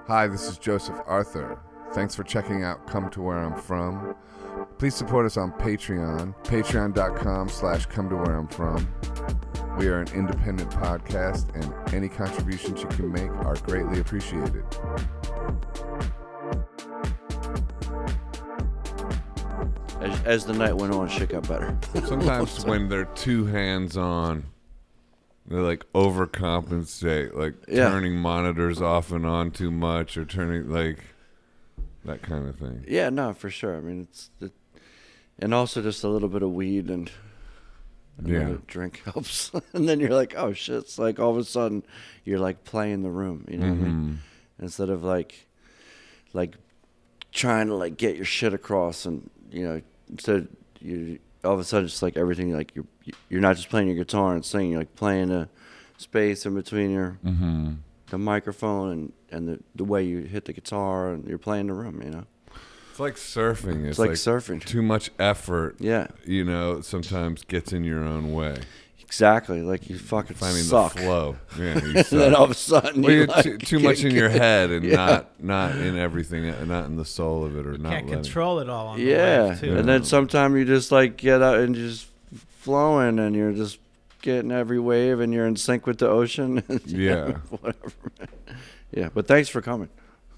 Hi, this is Joseph Arthur. Thanks for checking out Come to Where I'm From. Please support us on Patreon, patreon.com/come to where I'm from. We are an independent podcast, and any contributions you can make are greatly appreciated. As the night went on, shit got better. Sometimes when they're too hands-on, they like overcompensate, like turning monitors off and on too much, or turning like that kind of thing. Yeah, no, for sure. I mean, and also just a little bit of weed and another drink helps. And then you're like, oh shit! It's like all of a sudden you're like playing the room. You know what I mean? Instead of like trying to like get your shit across, and instead you all of a sudden it's like everything, like you're not just playing your guitar and singing, you're like playing a space in between your the microphone and the way you hit the guitar, and you're playing the room, It's like surfing. It's like surfing. Too much effort, yeah, sometimes gets in your own way. Exactly, like you fucking finding suck. the flow. Yeah, you and then all of a sudden you're like, too much in your head and not in everything, not in the soul of it, or you not can't control it all on the wave too. And then sometimes you just like get out and just flowing, and you're just getting every wave, and you're in sync with the ocean. Whatever. Yeah, but thanks for coming.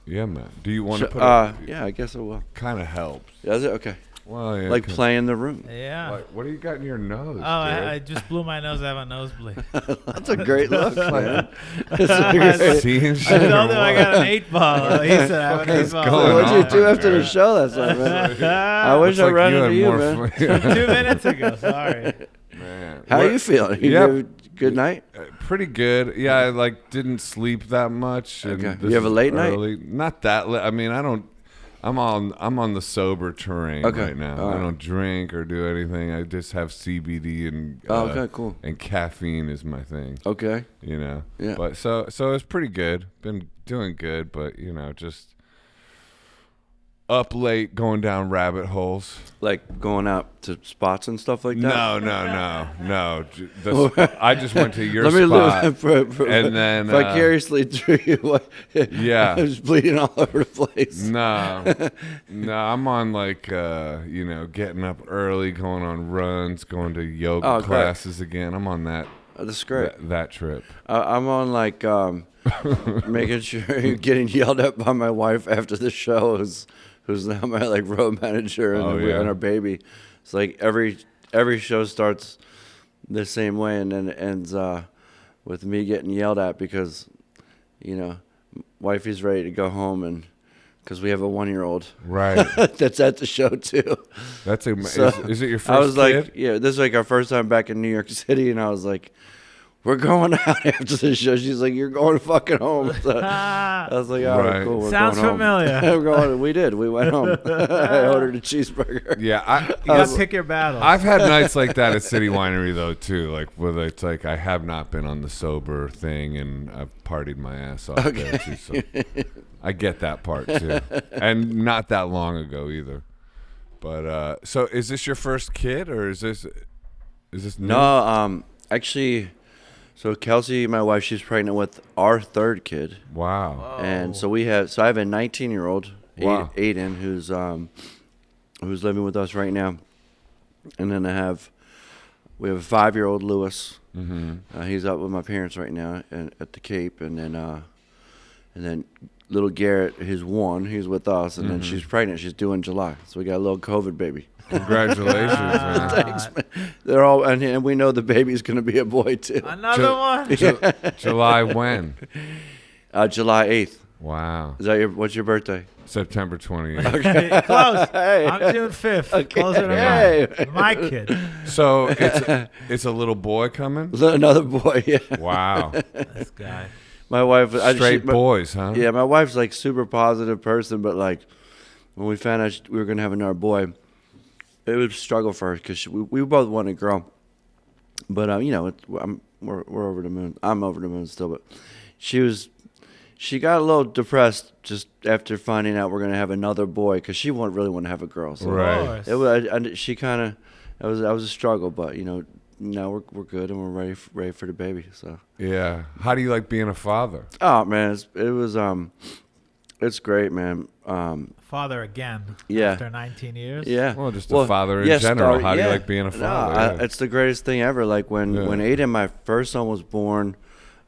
Yeah, man. Do you want to put? Yeah, I guess it will. Kind of helps. Is it okay? Well, yeah. Like playing the room. Yeah. Like, what do you got in your nose? Oh, I just blew my nose. I have a nosebleed. That's a great look, man. I told him I got an 8-ball. He said I have an 8-ball. What'd you do after the show last night, man? I wish I ran into you, man. 2 minutes ago. Sorry. Man. How are you feeling? You have a good night? Pretty good. Yeah, I didn't sleep that much. Okay. You have a late night? Not that late. I mean, I don't. I'm on the sober terrain right now. I don't drink or do anything. I just have CBD and okay, cool. And caffeine is my thing. Okay. Yeah. But so it's pretty good. Been doing good, but just up late going down rabbit holes. Like going out to spots and stuff like that? No. I just went to your spot. And then vicariously through you. Yeah. I was bleeding all over the place. No, I'm on getting up early, going on runs, going to yoga classes again. I'm on that. That's great. That trip. I'm on making sure you're getting yelled at by my wife after the show, who's now my road manager and our baby. It's like every show starts the same way, and then it ends with me getting yelled at because wifey's ready to go home, and because we have a 1-year-old right that's at the show too. That's so is it your first I was kid? like, yeah, this is our first time back in New York City, and I was like, we're going out after the show. She's like, you're going fucking home. So I was like, all right, cool. We're Sounds going familiar. Home. We did. We went home. I ordered a cheeseburger. Yeah, you gotta pick your battles. I've had nights like that at City Winery though too, where it's like I have not been on the sober thing and I've partied my ass off there too. So I get that part too, and not that long ago either. But so is this your first kid, or is this new? No, actually. So Kelsey, my wife, she's pregnant with our third kid. Wow. And so I have a 19-year-old, Aiden, who's living with us right now. And then we have a 5-year-old, Lewis. Mm-hmm. He's up with my parents right now at the Cape. And then little Garrett, he's 1, he's with us. And then she's pregnant. She's due in July. So we got a little COVID baby. Congratulations, man. Thanks, man. They're all, and we know the baby's going to be a boy too. Another one. July when? July 8th. Wow. Is that what's your birthday? September 28th. Okay, close. Hey. I'm June 5th. Okay. Closer to my kid. So it's a little boy coming? Another boy, yeah. Wow. This guy. My wife. Straight boys, huh? Yeah, my wife's super positive person, but when we found out we were going to have another boy, it was a struggle for her because we both wanted a girl. But, we're over the moon. I'm over the moon still, but she got a little depressed just after finding out we're going to have another boy because she really wanted to have a girl. So right. It was, that was a struggle, but, now we're good and we're ready for the baby. So yeah. How do you like being a father? Oh man, it was It's great, man. Father again. Yeah. After 19 years. Yeah. Well, just a father in general. How do you like being a father? It's the greatest thing ever. Like when Aiden, my first son, was born,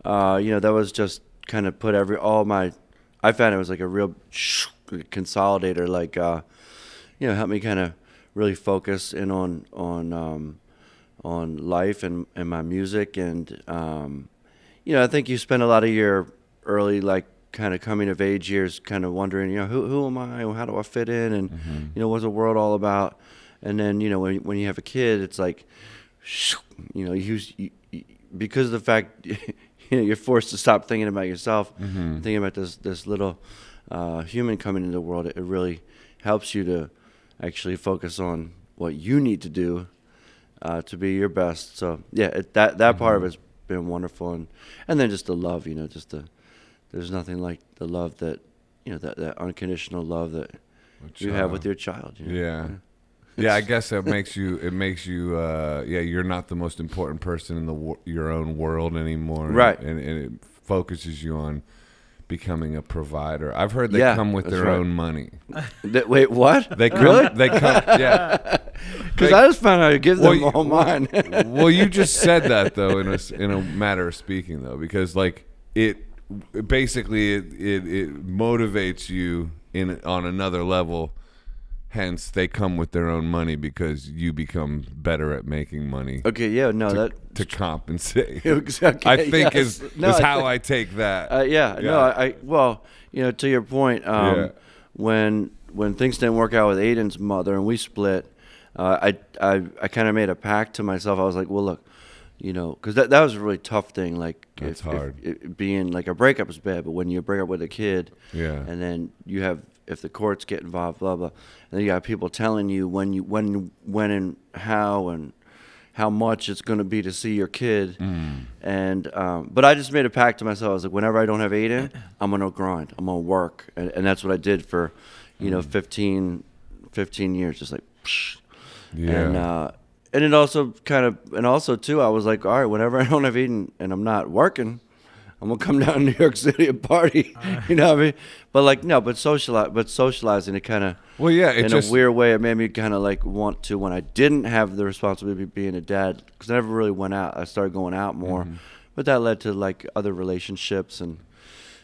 that was just kind of put I found it was like a real consolidator. Like, helped me kind of really focus in on life and my music. And, I think you spend a lot of your early, like, kind of coming of age years kind of wondering, who am I? How do I fit in? And, what's the world all about? And then, when you have a kid, it's like, because of the fact, you're forced to stop thinking about yourself, thinking about this little human coming into the world. It really helps you to actually focus on what you need to do to be your best. So yeah, that part of it's been wonderful, and then just the love, there's nothing like the love that that unconditional love that you have with your child. Yeah, I guess it makes you you're not the most important person in your own world anymore, right? And it focuses you on becoming a provider. I've heard they come with their own money. Wait, what? They come, really? They come, yeah. Because I just found out to give them all mine. Well, you just said that though, in a matter of speaking though, because like it motivates you on another level. Hence, they come with their own money because you become better at making money. Okay, yeah, no, to compensate. Exactly. I think is how I take that. Well, to your point, when things didn't work out with Aiden's mother and we split, I kind of made a pact to myself. I was like, well, look, because that was a really tough thing. Like, it's hard. Being like a breakup is bad, but when you break up with a kid, and then you have. If the courts get involved, blah blah, and then you got people telling you when and how much it's going to be to see your kid, and but I just made a pact to myself. I was like, whenever I don't have Aiden, I'm gonna grind, I'm gonna work, and that's what I did for, 15 years, just like, and it also too, I was like, all right, whenever I don't have Aiden and I'm not working, I'm gonna come down to New York City and party, you know what I mean? But like socializing it kind of in a weird way. It made me kind of like want to, when I didn't have the responsibility of being a dad, because I never really went out. I started going out more, but that led to like other relationships and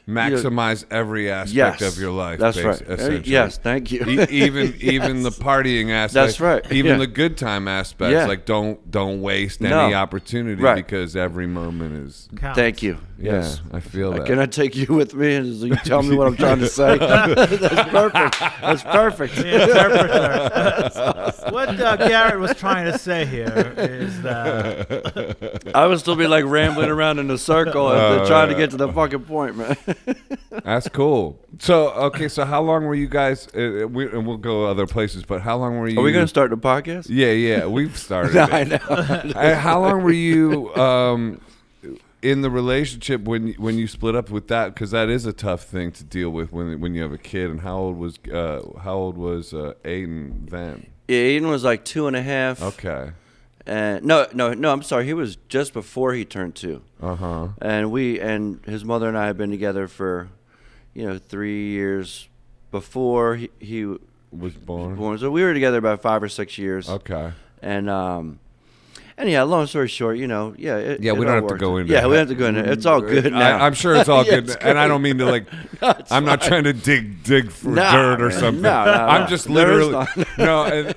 maximize every aspect of your life. That's right. Essentially. Yes, thank you. Even the partying aspect. That's right. Even the good time aspects. Yeah. Like don't waste any opportunity because every moment is. Counts. Thank you. Yes, I feel that. Can I take you with me and you tell me what I'm trying to say? That's perfect. That's perfect. The interpreter. What Garrett was trying to say here is that I would still be like rambling around in a circle and trying to get to the fucking point, man. That's cool. So how long were you guys? And we'll go other places, but how long were you? Are we going to start the podcast? Yeah, we've started. I know. How long were you in the relationship when you split up with that? Because that is a tough thing to deal with when you have a kid. And how old was Aiden then? Yeah, Aiden was like 2.5. Okay. No, I'm sorry. He was just before he turned 2. And his mother and I had been together for, 3 years before he was born. So we were together about 5 or 6 years. Okay. And yeah, long story short, we don't have to go into. Yeah, we don't have to go into. It's all good now. I'm sure it's all good, and I don't mean to like. I'm not trying to dig for dirt or something. No, I'm just literally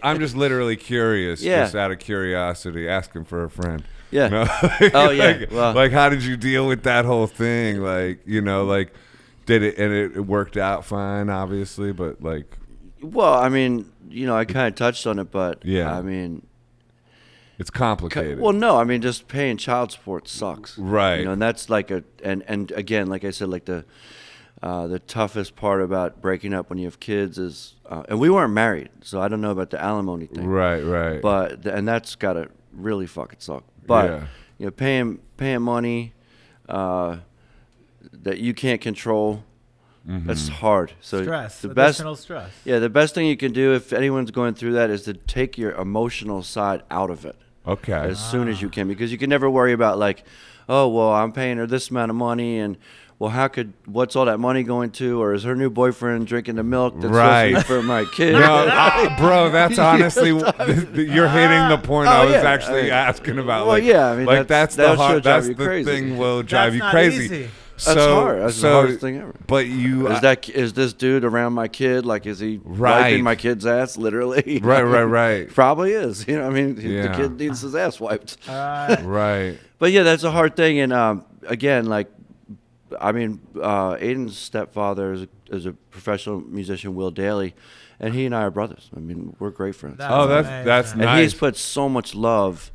I'm just literally curious, just out of curiosity, asking for a friend. Yeah. Like, how did you deal with that whole thing? Like, did it, and it worked out fine, obviously, but like. Well, I mean, I kind of touched on it, but yeah, I mean. It's complicated. Well, no, I mean, just paying child support sucks. Right. And that's like and again, like I said, like the toughest part about breaking up when you have kids is, and we weren't married, so I don't know about the alimony thing. Right. But, and that's gotta really fucking suck. But, paying money that you can't control, that's hard. So stress, additional stress. Yeah, the best thing you can do if anyone's going through that is to take your emotional side out of it. Okay. As soon as you can, because you can never worry about like, oh, well, I'm paying her this amount of money and what's all that money going to? Or is her new boyfriend drinking the milk that's Right. supposed to be for my kid? No, bro, that's honestly you're hitting the point I was yeah. actually asking about. Well, like, yeah, I mean, like that's the that'll hard, drive that's you the crazy. thing will drive That's you not crazy. easy. That's hard. That's the hardest thing ever. But you, Is this dude around my kid? Like, is he Right. wiping my kid's ass, literally? right. Probably is. You know, I mean, the Yeah. kid needs his ass wiped. Right. But yeah, that's a hard thing. And again, like, I mean, Aiden's stepfather is a professional musician, Will Daly, and he and I are brothers. I mean, we're great friends. That's And nice. he's put so much love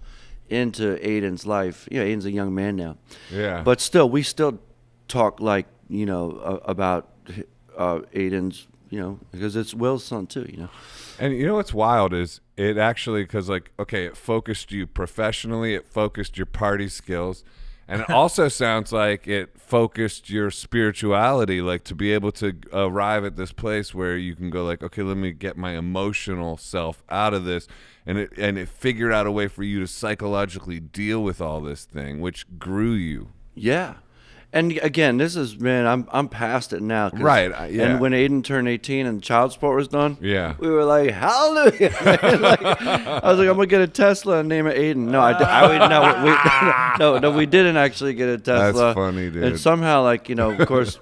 into Aiden's life. You know, Aiden's a young man now. Yeah. But still, we still talk like, you know, about Aiden's, you know, because it's Will's son too, you know. And you know what's wild is it actually, because like, okay, it focused you professionally, it focused your party skills, and it also sounds like it focused your spirituality, like to be able to arrive at this place where you can go like, okay, let me get my emotional self out of this, and it figured out a way for you to psychologically deal with all this thing, which grew you. Yeah. And again, this is, man, I'm past it now. Right, yeah. And when Aiden turned 18 and child support was done, Yeah. we were like, hallelujah. Like, I was like, I'm going to get a Tesla and name it Aiden. No, we didn't actually get a Tesla. That's funny, dude. And somehow, like, you know, of course,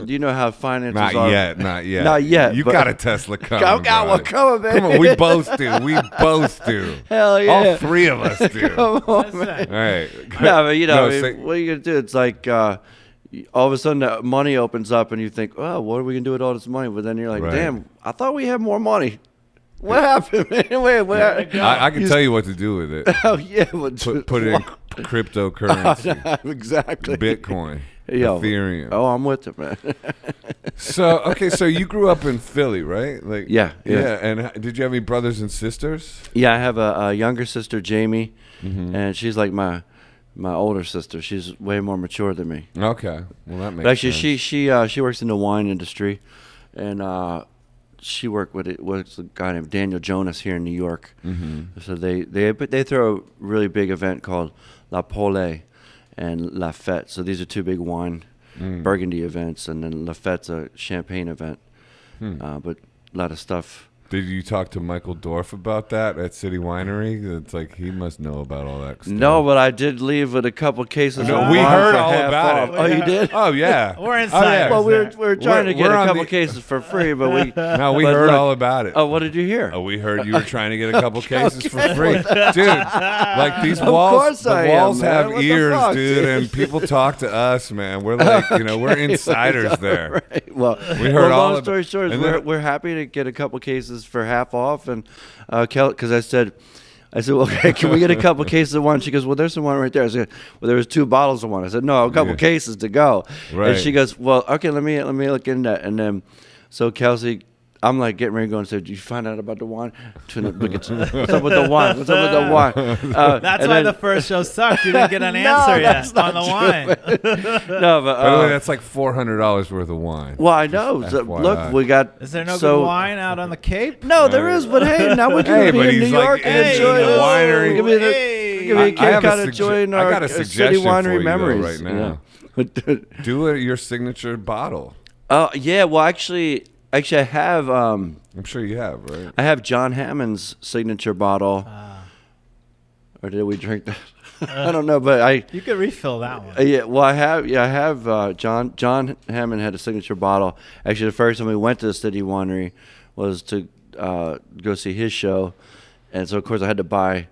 you know how finances Not are. yet. Not yet. You but- got a Tesla coming. Well, come on, baby. Come on, we both do. We both do. Hell yeah. All three of us do. Come on, man. All right. No, but you know, No, I mean, say- what are you gonna do? It's like all of a sudden the money opens up, and you think, "Oh, what are we gonna do with all this money?" But then you're like, Right. "Damn, I thought we had more money. What happened, man? Wait, what? I can tell you what to do with it. Oh yeah, but Put it in cryptocurrency, exactly. Bitcoin, Yo, Ethereum. Oh, I'm with it, man. So okay, so you grew up in Philly, right? Like Yeah. And did you have any brothers and sisters? Yeah, I have a younger sister, Jamie, Mm-hmm. and she's like my older sister. She's way more mature than me. Okay, well that makes But actually, sense. she works in the wine industry, and she worked with a guy named Daniel Jonas here in New York. Mm-hmm. So they throw a really big event called La Pole and La Fête. So these are two big wine Burgundy events, and then La Fête's a champagne event. But a lot of stuff. Did you talk to Michael Dorff about that at City Winery? It's like he must know about all that stuff. No, but I did leave with a couple cases. No, of we wine heard for all half about off. it. Oh, you did? Oh yeah, We're insiders. Well, we there. were trying to get we're a on couple the- cases for free, but we. No, we but heard look- all about it. Oh, what did you hear? Oh, we heard you were trying to get a couple cases for free, dude. Like these walls, course the I am, walls man. have What the ears, fuck, dude, dude? and people talk to us, man. We're like, we're insiders there. Right. Well, We heard all long of story it. short, is And then- we're happy to get a couple cases for half off, and because I said, well, okay, can we get a couple cases of wine? She goes, well, there's some wine right there. I said, well, there was 2 bottles of wine. I said, no, a couple Yeah. cases to go. Right. And she goes, well, okay, let me look into that. And then, so Kelsey, I'm like getting ready to go and say, did you find out about the wine? What's up with the wine? What's up with the wine? That's and why then- the first show sucked. You didn't get an No, answer that's yet on not the wine. No, but By the way, that's like $400 worth of wine. well, I know. So, FYI. look, we got. Is there no so, good wine out on the Cape? No, there is, but hey, now we can Hey, be but in New he's like, York and hey, enjoy the the winery. Give me the, Hey. give me a I Cape have a Cod sugge- enjoying I our got a city suggestion for winery you, though, memories right now. Yeah. Do your signature bottle. Yeah. Well, actually, I have. I'm sure you have, right? I have John Hammond's signature bottle. Or did we drink that? I don't know, but You could refill that one. yeah, well, I have John Hammond had a signature bottle. Actually, the first time we went to the City Winery was to go see his show, and so of course I had to buy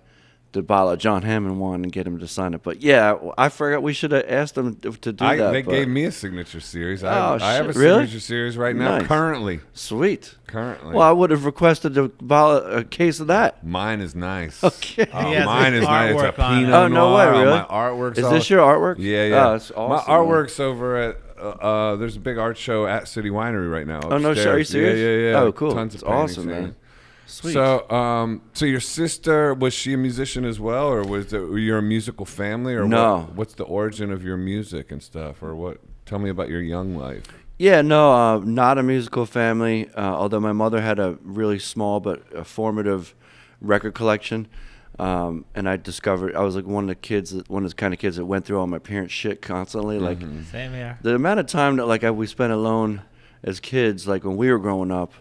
the bottle of John Hammond one and get him to sign it. But yeah, I forgot we should have asked them to do that. They but- gave me a signature series. Oh, I have a shit, really? signature series right now, Nice. currently. Sweet. Currently. Well, I would have requested a case of that. Mine is nice. Okay. Oh, He has mine is nice. It's a artwork on it. Pinot Oh, no Noir. way, really? My artwork's Is all- this your artwork? Yeah, yeah. Oh, that's awesome. My artwork's over at there's a big art show at City Winery right now. Oh, no shit. Are you upstairs. serious? Yeah, yeah. Oh, cool. Tons of It's awesome, paintings, man. Sweet. So, so your sister, was she a musician as well, or were you a musical family, or No. what's the origin of your music and stuff, or what? Tell me about your young life. Yeah, no, not a musical family. Although my mother had a really small but formative record collection. And I discovered I was like one of the kind of kids that went through all my parents' shit constantly. Like Same here. the amount of time that we spent alone as kids, like when we were growing up,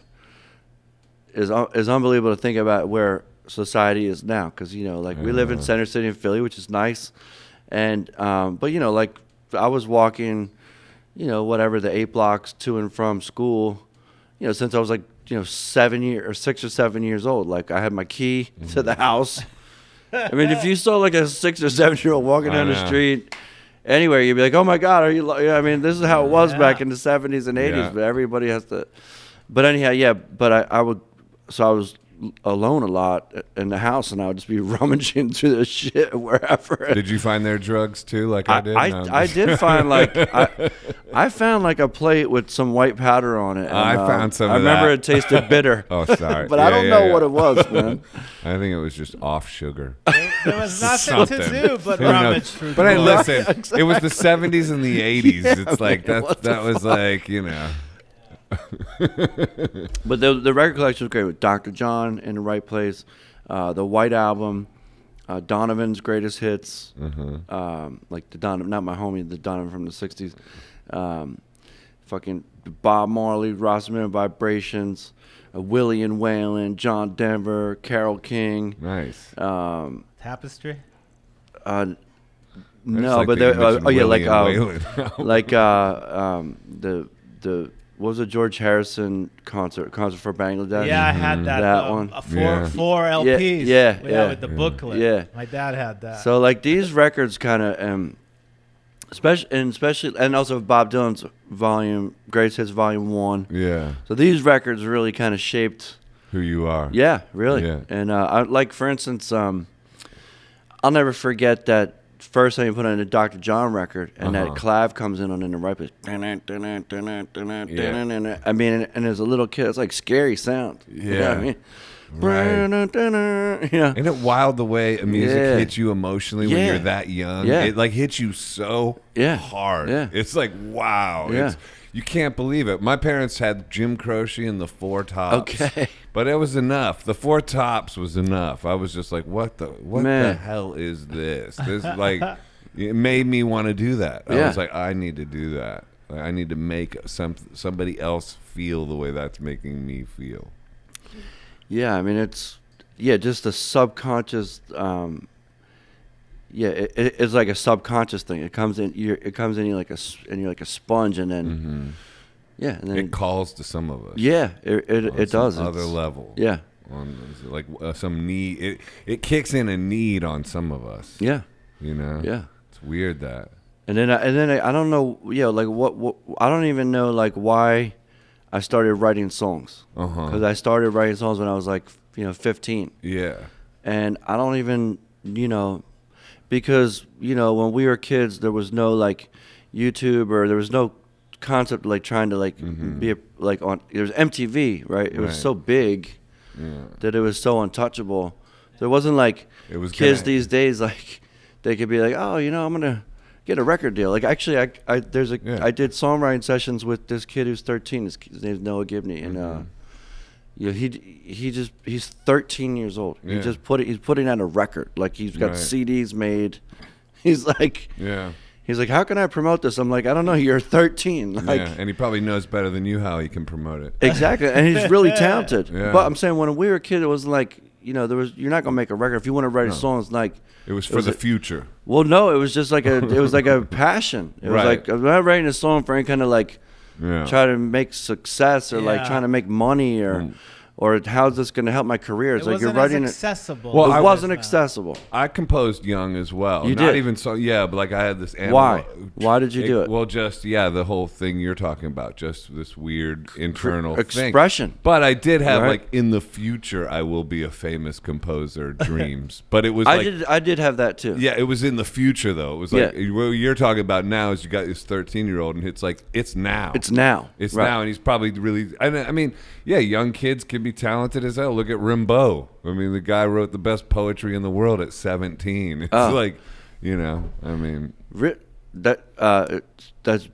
is unbelievable to think about where society is now. Because we live in Center City in Philly, which is nice, and but I was walking, whatever the 8 blocks to and from school, since I was 6 or 7 years old. Like I had my key to the house. I mean, if you saw like a 6 or 7-year-old walking down the street anywhere, you'd be like, "Oh my God, are you?" I mean, this is how it was back in the 70s and 80s. But everybody has to. But anyhow, yeah. But I would. So I was alone a lot in the house, and I would just be rummaging through the shit wherever. Did you find their drugs too, like I did? I did find I found like a plate with some white powder on it. And, I found some. I remember it tasted bitter. Oh, sorry. But I don't know what it was, man. I think it was just off sugar. There was nothing to do but rummage through. But hey, listen, it was the 70s and the 80s. It's like that was like But the record collection was great with Dr. John in the right place, the White Album, Donovan's greatest hits, like the Donovan, not my homie, the Donovan from the 60s, fucking Bob Marley, Rossman Vibrations, Willie and Waylon, John Denver, Carole King. Nice. Tapestry? No, like but the what was the George Harrison concert for Bangladesh? Yeah, I had that. That one. Four LPs. Yeah. With the booklet. Yeah. My dad had that. So like these records kind of, especially, and also Bob Dylan's Greatest Hits Volume 1. Yeah. So these records really kind of shaped who you are. Yeah, really. Yeah. And for instance, I'll never forget that first time you put on a Dr. John record, and that clav comes in on the right place. I mean, and as a little kid, it's like scary sound. Yeah. You know what I mean? Right. Yeah. Isn't it wild the way music hits you emotionally when you're that young? Yeah. It like hits you so hard. Yeah. It's like, wow. Yeah. You can't believe it. My parents had Jim Croce and the Four Tops. Okay. But it was enough. The Four Tops was enough. I was just like, what the hell is this? This like it made me want to do that. I was like, I need to do that. Like, I need to make somebody else feel the way that's making me feel. Yeah, I mean it's just a subconscious it's like a subconscious thing. It comes in you like a sponge, and then and then it calls to some of us. Yeah, it does. Other level. Yeah. On like some need. It kicks in a need on some of us. Yeah. Yeah. It's weird that. And then I don't know. Yeah, like what I don't even know like why I started writing songs. Because I started writing songs when I was like 15. Yeah. And I don't even because when we were kids there was no like YouTube, or there was no concept of like trying to like be like on. There was MTV, right? It was so big that it was so untouchable. There wasn't like kids these days like they could be like, oh, I'm gonna get a record deal. Like actually, I did songwriting sessions with this kid who's 13. His name's Noah Gibney, and he's 13 years old. Yeah. He's putting out a record. Like he's got CDs made. He's like, he's like, how can I promote this? I'm like, I don't know. You're 13. Like, and he probably knows better than you how he can promote it. Exactly, and he's really talented. Yeah. But I'm saying when we were a kid, it was like, you're not gonna make a record if you want to write a song. It's like it was for the future. Well, no, it was just like it was like a passion. It was like I'm not writing a song for any kind of like try to make success or like trying to make money or how's this going to help my career? It's like you're writing accessible. Well, it wasn't accessible. I composed young as well. You Not did? Even so. Yeah, but like I had this. Why? Why did you do it? Well, just the whole thing you're talking about, just this weird internal expression. Thing. But I did have Right. like in the future I will be a famous composer dreams. But it was I did have that too. Yeah, it was in the future though. It was like what you're talking about now is you got this 13-year-old and it's like it's now. It's now. It's Right. now, and he's probably really. I mean, young kids can be talented as hell. Look at Rimbaud. I mean, the guy wrote the best poetry in the world at 17. It's like, I mean, that's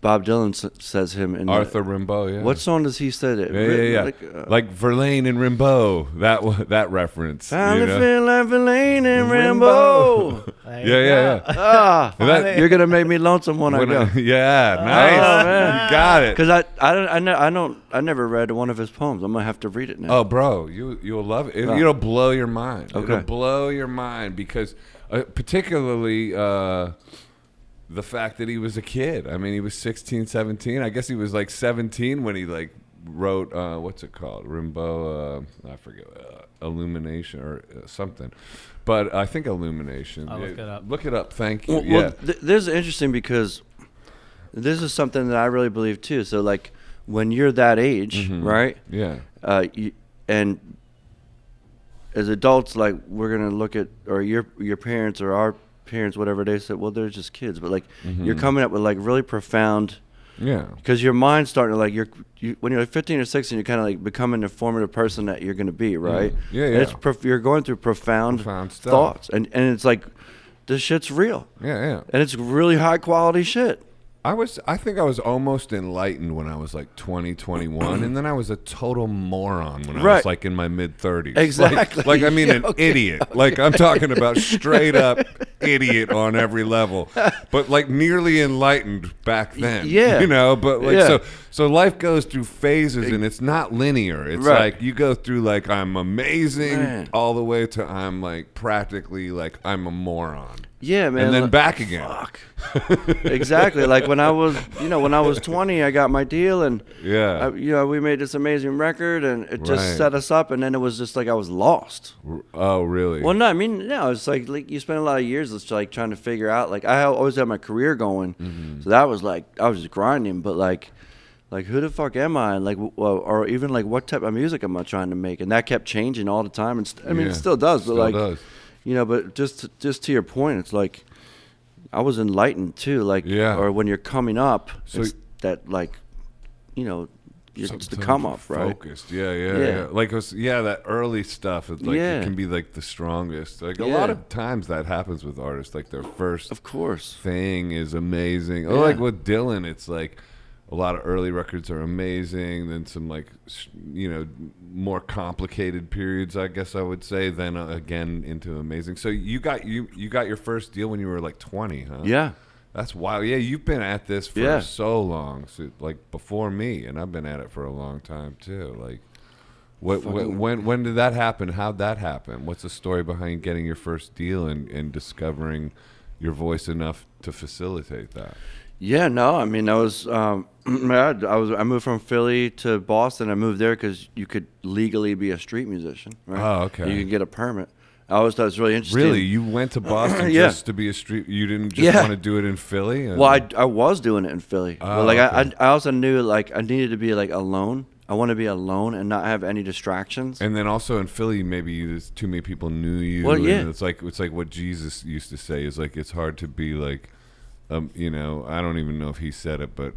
Bob Dylan says him in Arthur Rimbaud. Yeah. What song does he say that? Yeah. Like Verlaine and Rimbaud. That reference. Found a feel like Verlaine and Rimbaud. Yeah. You're gonna make me lonesome when I go. Yeah, nice. Oh, man. You got it. Because I never read one of his poems. I'm gonna have to read it now. Oh, bro, you'll love it. It'll blow your mind. Okay. It'll blow your mind because particularly the fact that he was a kid. I mean, he was 16, 17. I guess he was like 17 when he like wrote what's it called? Rimbaud. I forget. Illumination or something. But I think Illumination. I'll look it up. Look it up. Thank you. Well, this is interesting because this is something that I really believe too. So like when you're that age, right? Yeah. And as adults, like we're gonna look at, or your parents or our parents, whatever, they said, well, they're just kids. But like you're coming up with like really profound. Yeah. Because your mind's starting to like when you're like 15 or 16, you're kind of like becoming the formative person that you're gonna be, right? Yeah. And you're going through profound thoughts, and it's like this shit's real. Yeah. And it's really high quality shit. I think I was almost enlightened when I was like 20, 21, and then I was a total moron when I was like in my mid 30s. Exactly. Like I mean, an idiot. Okay. Like I'm talking about straight up idiot on every level, but like nearly enlightened back then. Yeah. You know, but like so life goes through phases and it's not linear. It's like you go through like I'm amazing all the way to I'm like practically like I'm a moron. Yeah, man. And then back again. Fuck. Exactly. Like when I was 20, I got my deal, and we made this amazing record, and it just set us up, and then it was just like I was lost. Oh, really? Well, no, I mean, no, it's like you spend a lot of years just like trying to figure out. Like I always had my career going, so that was like I was just grinding, but like who the fuck am I? And like, or even like what type of music am I trying to make? And that kept changing all the time, and I mean, it still does, but does. You know, but just to your point, it's like I was enlightened too. Like, or when you're coming up, so it's that like, it's the come up, right? Focused, yeah. Like that early stuff. It's like it can be like the strongest. Like a lot of times that happens with artists. Like their first, thing is amazing. Or like with Dylan, it's like a lot of early records are amazing. Then some like more complicated periods, I guess I would say. Then again into amazing. So you got your first deal when you were like 20, huh? Yeah. That's wild. Yeah, you've been at this for so long, so like before me, and I've been at it for a long time too. Like, when did that happen? How'd that happen? What's the story behind getting your first deal and discovering your voice enough to facilitate that? Yeah, no, I mean, I moved from Philly to Boston. I moved there because you could legally be a street musician, right? Oh, okay. You can get a permit. I always thought it was really interesting. Really? You went to Boston just to be a street? You didn't just want to do it in Philly? Well, I was doing it in Philly. But like I also knew like I needed to be like alone. I want to be alone and not have any distractions. And then also in Philly, maybe there's too many people knew you. Well, yeah. And it's like what Jesus used to say is like it's hard to be like. I don't even know if he said it, but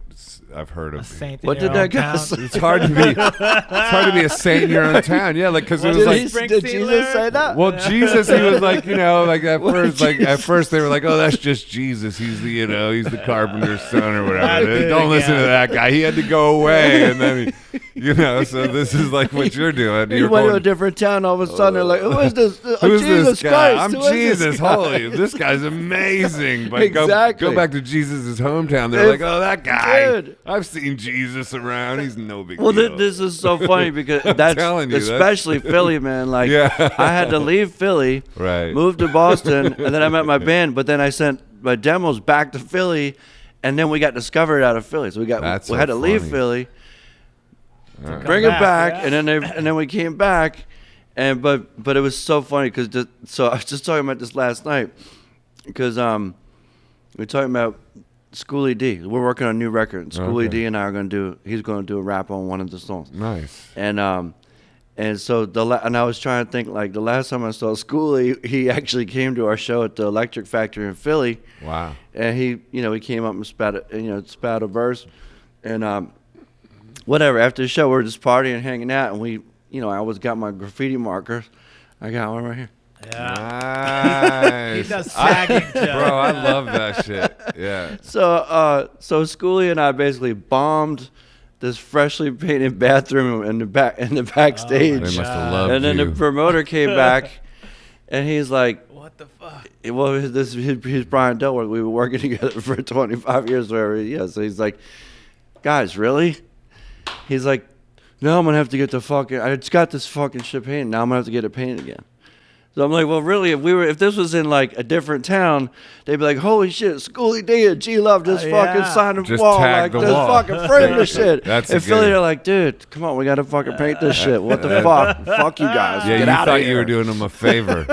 I've heard of it. What did that guy say? It's hard to be a saint in your own town. Yeah, like because it was like did Jesus say that? Well, Jesus, he was like like at first they were like, oh, that's just Jesus. He's the he's the carpenter's son or whatever. Don't listen to that guy. He had to go away, and then so this is like what you're doing. You went to a different town. All of a sudden, they're like, who is this? Who's Jesus this guy? Christ. I'm Jesus. Holy, this guy's amazing. But exactly. Go back to Jesus' hometown. They're like, oh, that guy. Dude. I've seen Jesus around. He's no big deal. Well, this is so funny because especially Philly, man. Like, I had to leave Philly, move to Boston, and then I met my band. But then I sent my demos back to Philly, and then we got discovered out of Philly. So we had to leave Philly, bring it back, and then we came back, but it was so funny because I was just talking about this last night because we're talking about Schoolie D. We're working on a new record. And Schoolie D and I are he's going to do a rap on one of the songs. Nice. And so and I was trying to think like the last time I saw Schoolie, he actually came to our show at the Electric Factory in Philly. Wow. And he came up and spat a verse, and whatever. After the show, we were just partying, hanging out, and I always got my graffiti markers. I got one right here. Yeah. Nice. He does tagging too. Bro, I love that shit. Yeah. So Schoolie and I basically bombed this freshly painted bathroom in the backstage. They must have loved And then you. the promoter came back, and he's like, What the fuck? well, he's Brian Delworth. We were working together for 25 years. Whatever. Yeah. So he's like, guys, really? He's like, no, I'm gonna have to get the fucking. I just got this fucking shit painted. Now I'm gonna have to get it painted again. So I'm like, well, really, if this was in like a different town, they'd be like, holy shit, Schoolie D and G Love just fucking signed the Just wall, tag like the just wall. fucking frame the shit. That's in a Philly, good- they're like, dude, come on, we gotta fucking paint this shit. What the fuck? Fuck you guys. Yeah, Get you out thought of here. you were doing them a favor.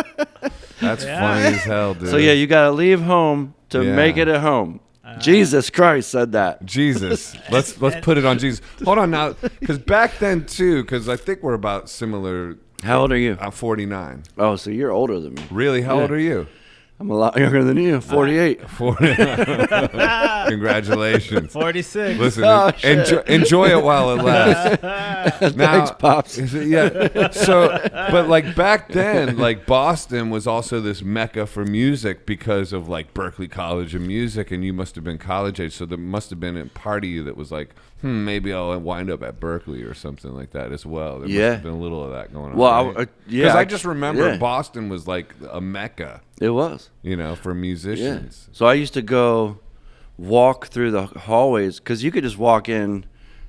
That's funny as hell, dude. So yeah, you gotta leave home to Yeah. make it at home. Jesus Christ said that. Jesus. Let's put it on Jesus. Hold on now, because back then too, because I think we're about similar. How old are you? I'm 49. Oh, so you're older than me. Really? How old are you? I'm a lot younger than you. 48. 40. Congratulations. 46. Listen, Oh, shit. enjoy it while it lasts. Thanks, Pops. Yeah. So, but like back then, like Boston was also this mecca for music because of like Berklee College of Music, and you must have been college age, so there must have been a part of you that was like, maybe I'll wind up at Berklee or something like that as well. There must have been a little of that going on. Well, right? yeah, I just remember yeah. Boston was like a mecca, It was. you know, for musicians. So I used to go walk through the hallways because you could just walk in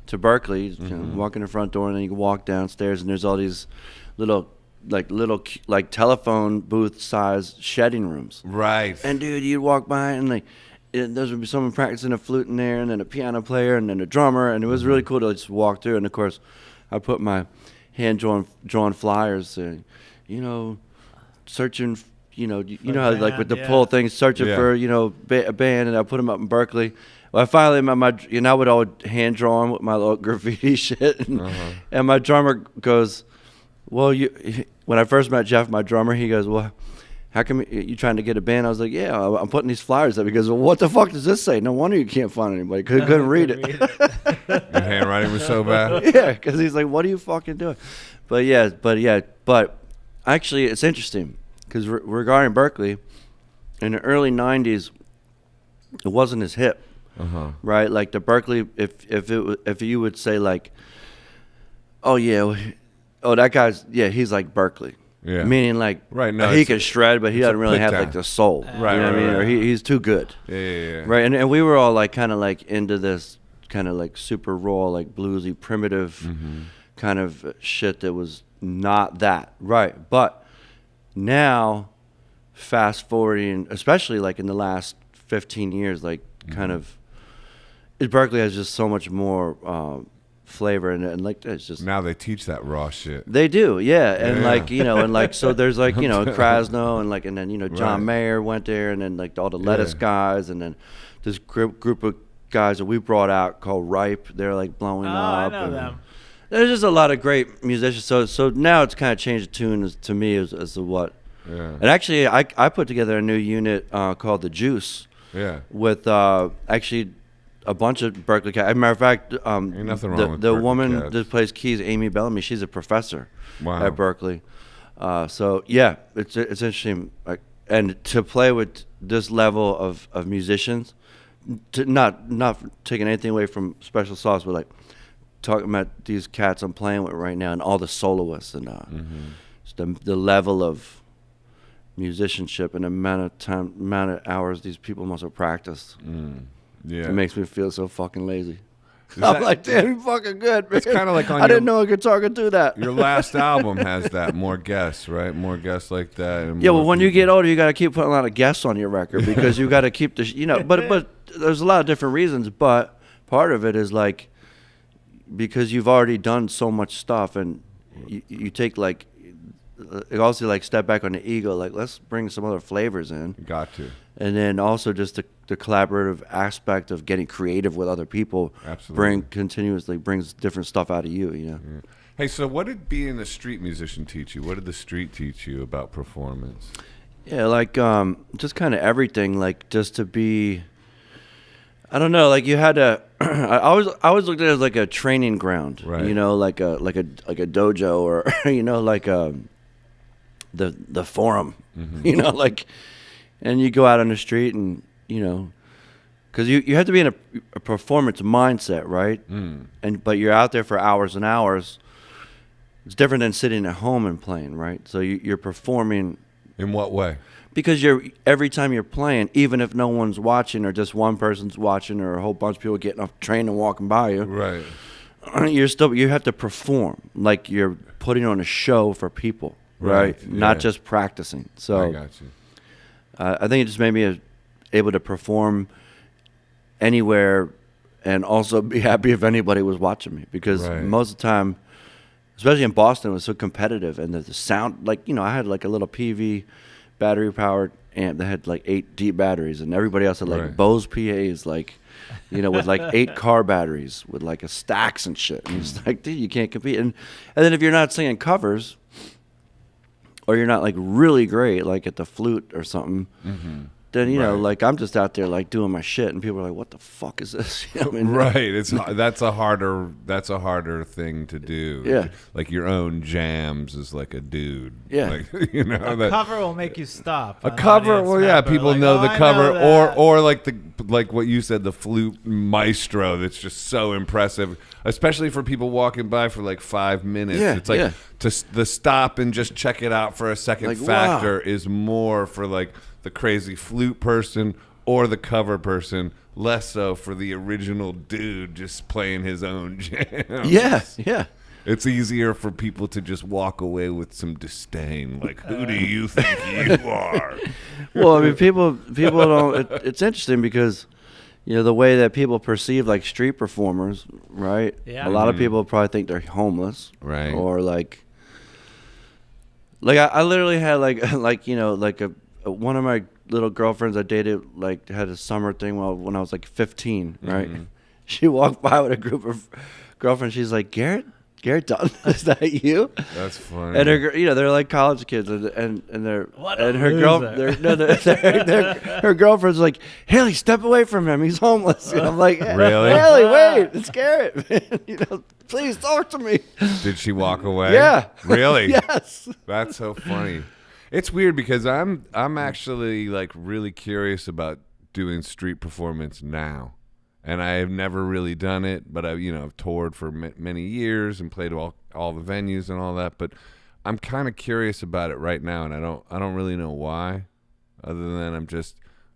to Berklee, you know, walk in the front door, and then you can walk downstairs, and there's all these little telephone booth size shedding rooms. Right. And dude, you'd walk by, and like there would be someone practicing a flute in there, and then a piano player, and then a drummer, and it was really cool to just walk through. And of course, I put my hand drawn flyers, you know, searching. You know how like with the pull thing, searching for a band, and I put them up in Berklee. Well, I finally I would always hand draw 'em with my little graffiti shit, and my drummer goes, "Well, when I first met Jeff, my drummer, he goes, well, how come you trying to get a band?" I was like, "Yeah, I'm putting these flyers up." He goes, "Well, what the fuck does this say? No wonder you can't find anybody because he couldn't read it." Your handwriting was so bad. Yeah, because he's like, "What are you fucking doing?" But actually, it's interesting. Because regarding Berklee, in the early '90s, it wasn't as hip, right? Like the Berklee, if you would say like, oh that guy's he's like Berklee, meaning like he can shred, but he doesn't really have like the soul, right? You know what I mean? Or he's too good, right? And we were all like kind of like into this kind of like super raw, like bluesy, primitive kind of shit that was not that, right? But now, fast forwarding, especially like in the last 15 years, like kind of, Berklee has just so much more flavor and like it's just now they teach that raw shit. They do, yeah, and like and like so there's like Krasno and then John Mayer went there, and then like all the Lettuce guys, and then this group of guys that we brought out called Ripe. They're like blowing up. I know them. There's just a lot of great musicians. So now it's kind of changed the tune to me as to what. Yeah. And actually, I put together a new unit called The Juice. Yeah. With actually a bunch of Berklee cats. As a matter of fact, ain't nothing wrong with the Berklee woman cats. that plays keys, Amy Bellamy, she's a professor at Berklee. So yeah, it's interesting. And to play with this level of musicians, not taking anything away from Special Sauce, but like talking about these cats I'm playing with right now and all the soloists and the level of musicianship and the amount of hours these people must have practiced. It makes me feel so fucking lazy. I'm like, damn, you fucking good, man. It's kind of like on I didn't know a guitar could do that. Your last album has that, more guests, right? More guests like that. And yeah, well, when you get older, you got to keep putting a lot of guests on your record because you got to keep the, but there's a lot of different reasons, but part of it is like, because you've already done so much stuff, and you take like, it also like step back on the ego, like let's bring some other flavors in. Got to. And then also just the collaborative aspect of getting creative with other people. Absolutely. Continuously brings different stuff out of you, Yeah. Hey, so what did being a street musician teach you? What did the street teach you about performance? Yeah, like just kind of everything, like just to be, I don't know, like you had to. I always looked at it as like a training ground, right? Like a dojo, or the forum, you know, like, and you go out on the street and, you know, because you have to be in a performance mindset, right? But you're out there for hours and hours. It's different than sitting at home and playing, right? So you're performing. In what way? Because every time you're playing, even if no one's watching or just one person's watching or a whole bunch of people getting off the train and walking by you, right? You have to perform like you're putting on a show for people, right? Not just practicing. So I got you. I think it just made me able to perform anywhere and also be happy if anybody was watching me, because most of the time, especially in Boston, it was so competitive, and the sound, like, you know, I had like a little PV battery powered amp that had like 8 deep batteries, and everybody else had like Bose PAs, like, you know, with like 8 car batteries with like a stacks and shit. And it's like, dude, you can't compete. And then if you're not singing covers, or you're not like really great, like at the flute or something, then, you know, like I'm just out there like doing my shit, and people are like, "What the fuck is this?" You know what I mean? Right. That's a harder thing to do. Yeah. Like your own jams is like a dude. Yeah. Like, you know, A cover will make you stop. A cover, well, yeah, people like, know the I cover, know or like what you said, the flute maestro. That's just so impressive, especially for people walking by for like 5 minutes. Yeah, it's like the stop and just check it out for a second like, factor is more for like the crazy flute person or the cover person, less so for the original dude just playing his own jams. Yeah. It's easier for people to just walk away with some disdain, like, who do you think you are? Well, I mean, people don't. It's interesting because, you know, the way that people perceive like street performers, right? Yeah. A lot of people probably think they're homeless, Right? Or like I literally had like you know, like one of my little girlfriends I dated, like, had a summer thing when I was like 15, right? She walked by with a group of girlfriends. She's like, Garrett Dutton, is that you? That's funny. And her, you know, they're like college kids, and they're What and a her her girlfriend's like, Haley, step away from him, he's homeless. And I'm like, Really? Haley, wait, it's Garrett, man. You know, please talk to me. Did she walk away? Yeah. Really? Yes. That's so funny. It's weird because I'm actually like really curious about doing street performance now, and I have never really done it. But I've toured for many years and played all the venues and all that. But I'm kind of curious about it right now, and I don't really know why, other than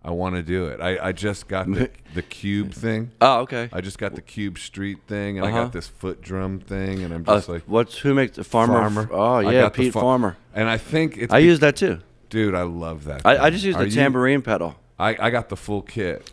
I want to do it. I just got the cube thing. Oh, okay. I just got the cube street thing, and I got this foot drum thing, and I'm just like, who makes the Farmer? Oh yeah, Pete Farmer. And I think it's. I use that too, dude. I love that. I just use the tambourine pedal. I got the full kit.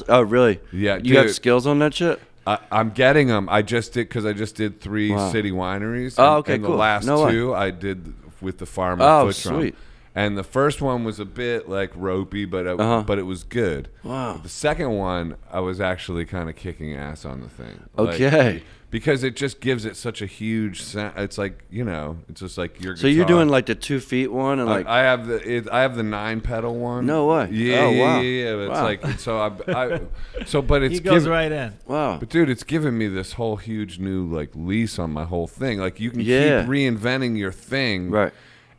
Really? Yeah, You dude, got skills on that shit? I'm getting them. I just did because I just did 3 city wineries. Oh, okay, and cool. the last No way. 2 I did with the Farmer foot drum. Sweet. And the first one was a bit like ropey, but it was good. Wow. But the second one, I was actually kind of kicking ass on the thing. Okay. Because it just gives it such a huge sound. It's like, you know, it's just like your guitar. So you're doing like the 2 feet one, and like I have the 9 pedal one. No way. Yeah, Oh, yeah, wow. yeah. It's Wow. like but it's He goes right in. wow. But dude, it's given me this whole huge new like lease on my whole thing. Like you can keep reinventing your thing, Right.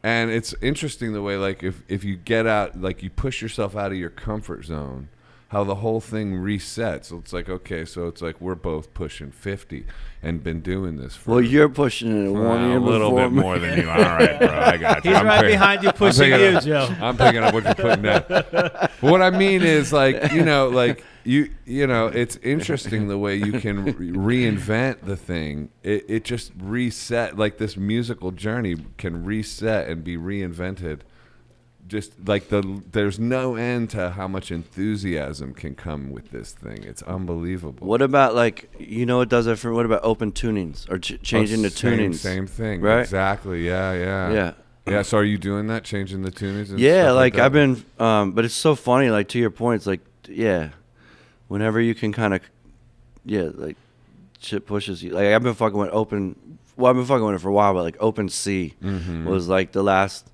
And it's interesting the way like if you get out, like you push yourself out of your comfort zone, how the whole thing resets. So it's like, okay, so it's like we're both pushing 50 and been doing this for. Well, you're pushing it a little bit more than you. All right, bro, I got you. He's behind you pushing you, Joe. I'm picking up what you're putting down. But what I mean is, like, you know, like you know, it's interesting the way you can reinvent the thing. It just reset, like this musical journey can reset and be reinvented. Just like there's no end to how much enthusiasm can come with this thing. It's unbelievable. What about like, you know, it does it for, what about open tunings or changing the tunings? Same thing, right? Exactly. Yeah. So are you doing that, changing the tunings? And Yeah, stuff like that? I've been, but it's so funny. Like to your point, it's like, yeah, whenever you can kind of, like shit pushes you. Like I've been fucking with open. Well, I've been fucking with it for a while, but like Open C was like the last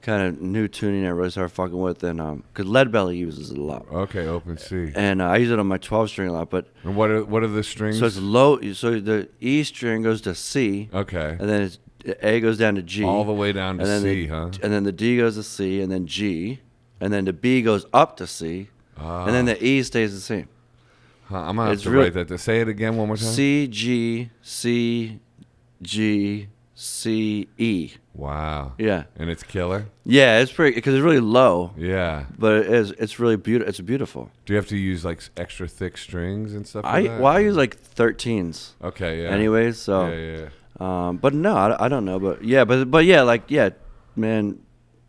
kind of new tuning I really started fucking with, and because Lead Belly uses it a lot. Okay, Open C. And I use it on my 12 string a lot. But and what are the strings? so it's low. So the E string goes to C. Okay. And then The A goes down to G. All the way down to C, huh? And then the D goes to C, and then G, and then the B goes up to C, and then the E stays the same. Huh, I'm gonna have to write that. Say it again one more time. C G C G C E. Wow. Yeah. And it's killer. Yeah, it's pretty because it's really low. Yeah. But it's really beautiful. It's beautiful. Do you have to use like extra thick strings and stuff? I use like 13s. Okay. Yeah. Anyways, so. Yeah. But no, I don't know. But yeah, like man.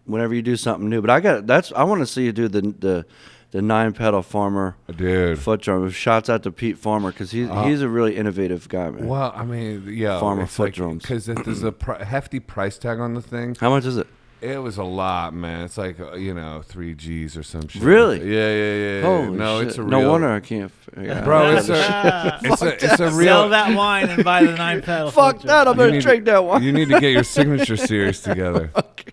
Whenever you do something new, but I want to see you do the 9-pedal Farmer foot drum. Shouts out to Pete Farmer because he's a really innovative guy, man. Well, I mean, yeah, Farmer foot drums because there's a hefty price tag on the thing. How much is it? It was a lot, man. It's like 3 G's or some shit. Really? Yeah. Holy shit. It's a real. No wonder I can't. Yeah. Bro, it's a real. Sell that wine and buy the 9-pedal. Fuck that! I'm gonna drink that wine. You need to get your signature series together. Okay.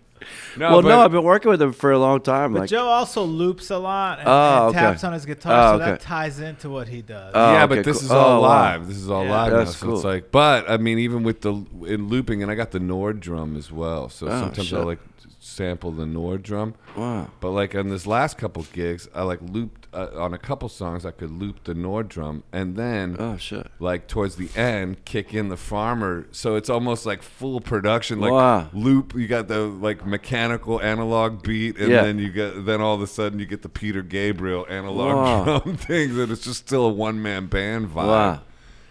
No, I've been working with him for a long time. But Joe also loops a lot and taps on his guitar, so that ties into what he does. But this is all live. Wow. This is all live now, so cool. it's like. But I mean, even with in looping, and I got the Nord drum as well. So sometimes I like sample the Nord drum. Wow. But like on this last couple gigs, I like looped on a couple songs. I could loop the Nord drum, and then like towards the end, kick in the Farmer. So it's almost like full production. Like loop, you got the like mechanical analog beat, and then all of a sudden you get the Peter Gabriel analog drum thing. That it's just still a one-man band vibe. Wow.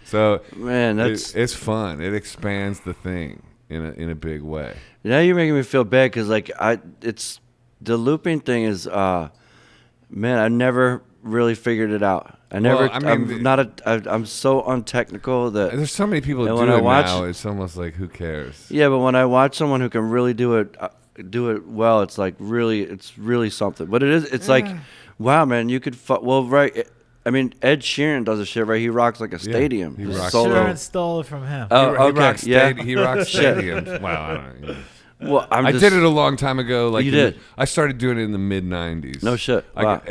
So man, it's fun. It expands the thing in a big way. Now you're making me feel bad because like it's the looping thing is man, I never really figured it out. I'm so untechnical that there's so many people that do it now. It's almost like who cares? Yeah, but when I watch someone who can really do it well, it's like it's really something. But it's like, wow, man, you could right. I mean, Ed Sheeran does a shit right. He rocks like a stadium. He rocks Sheeran stole it from him. Oh, okay. He rocks stadiums. Wow, I don't know. Well, I did it a long time ago. Like you did. I started doing it in the mid '90s. No shit. Wow.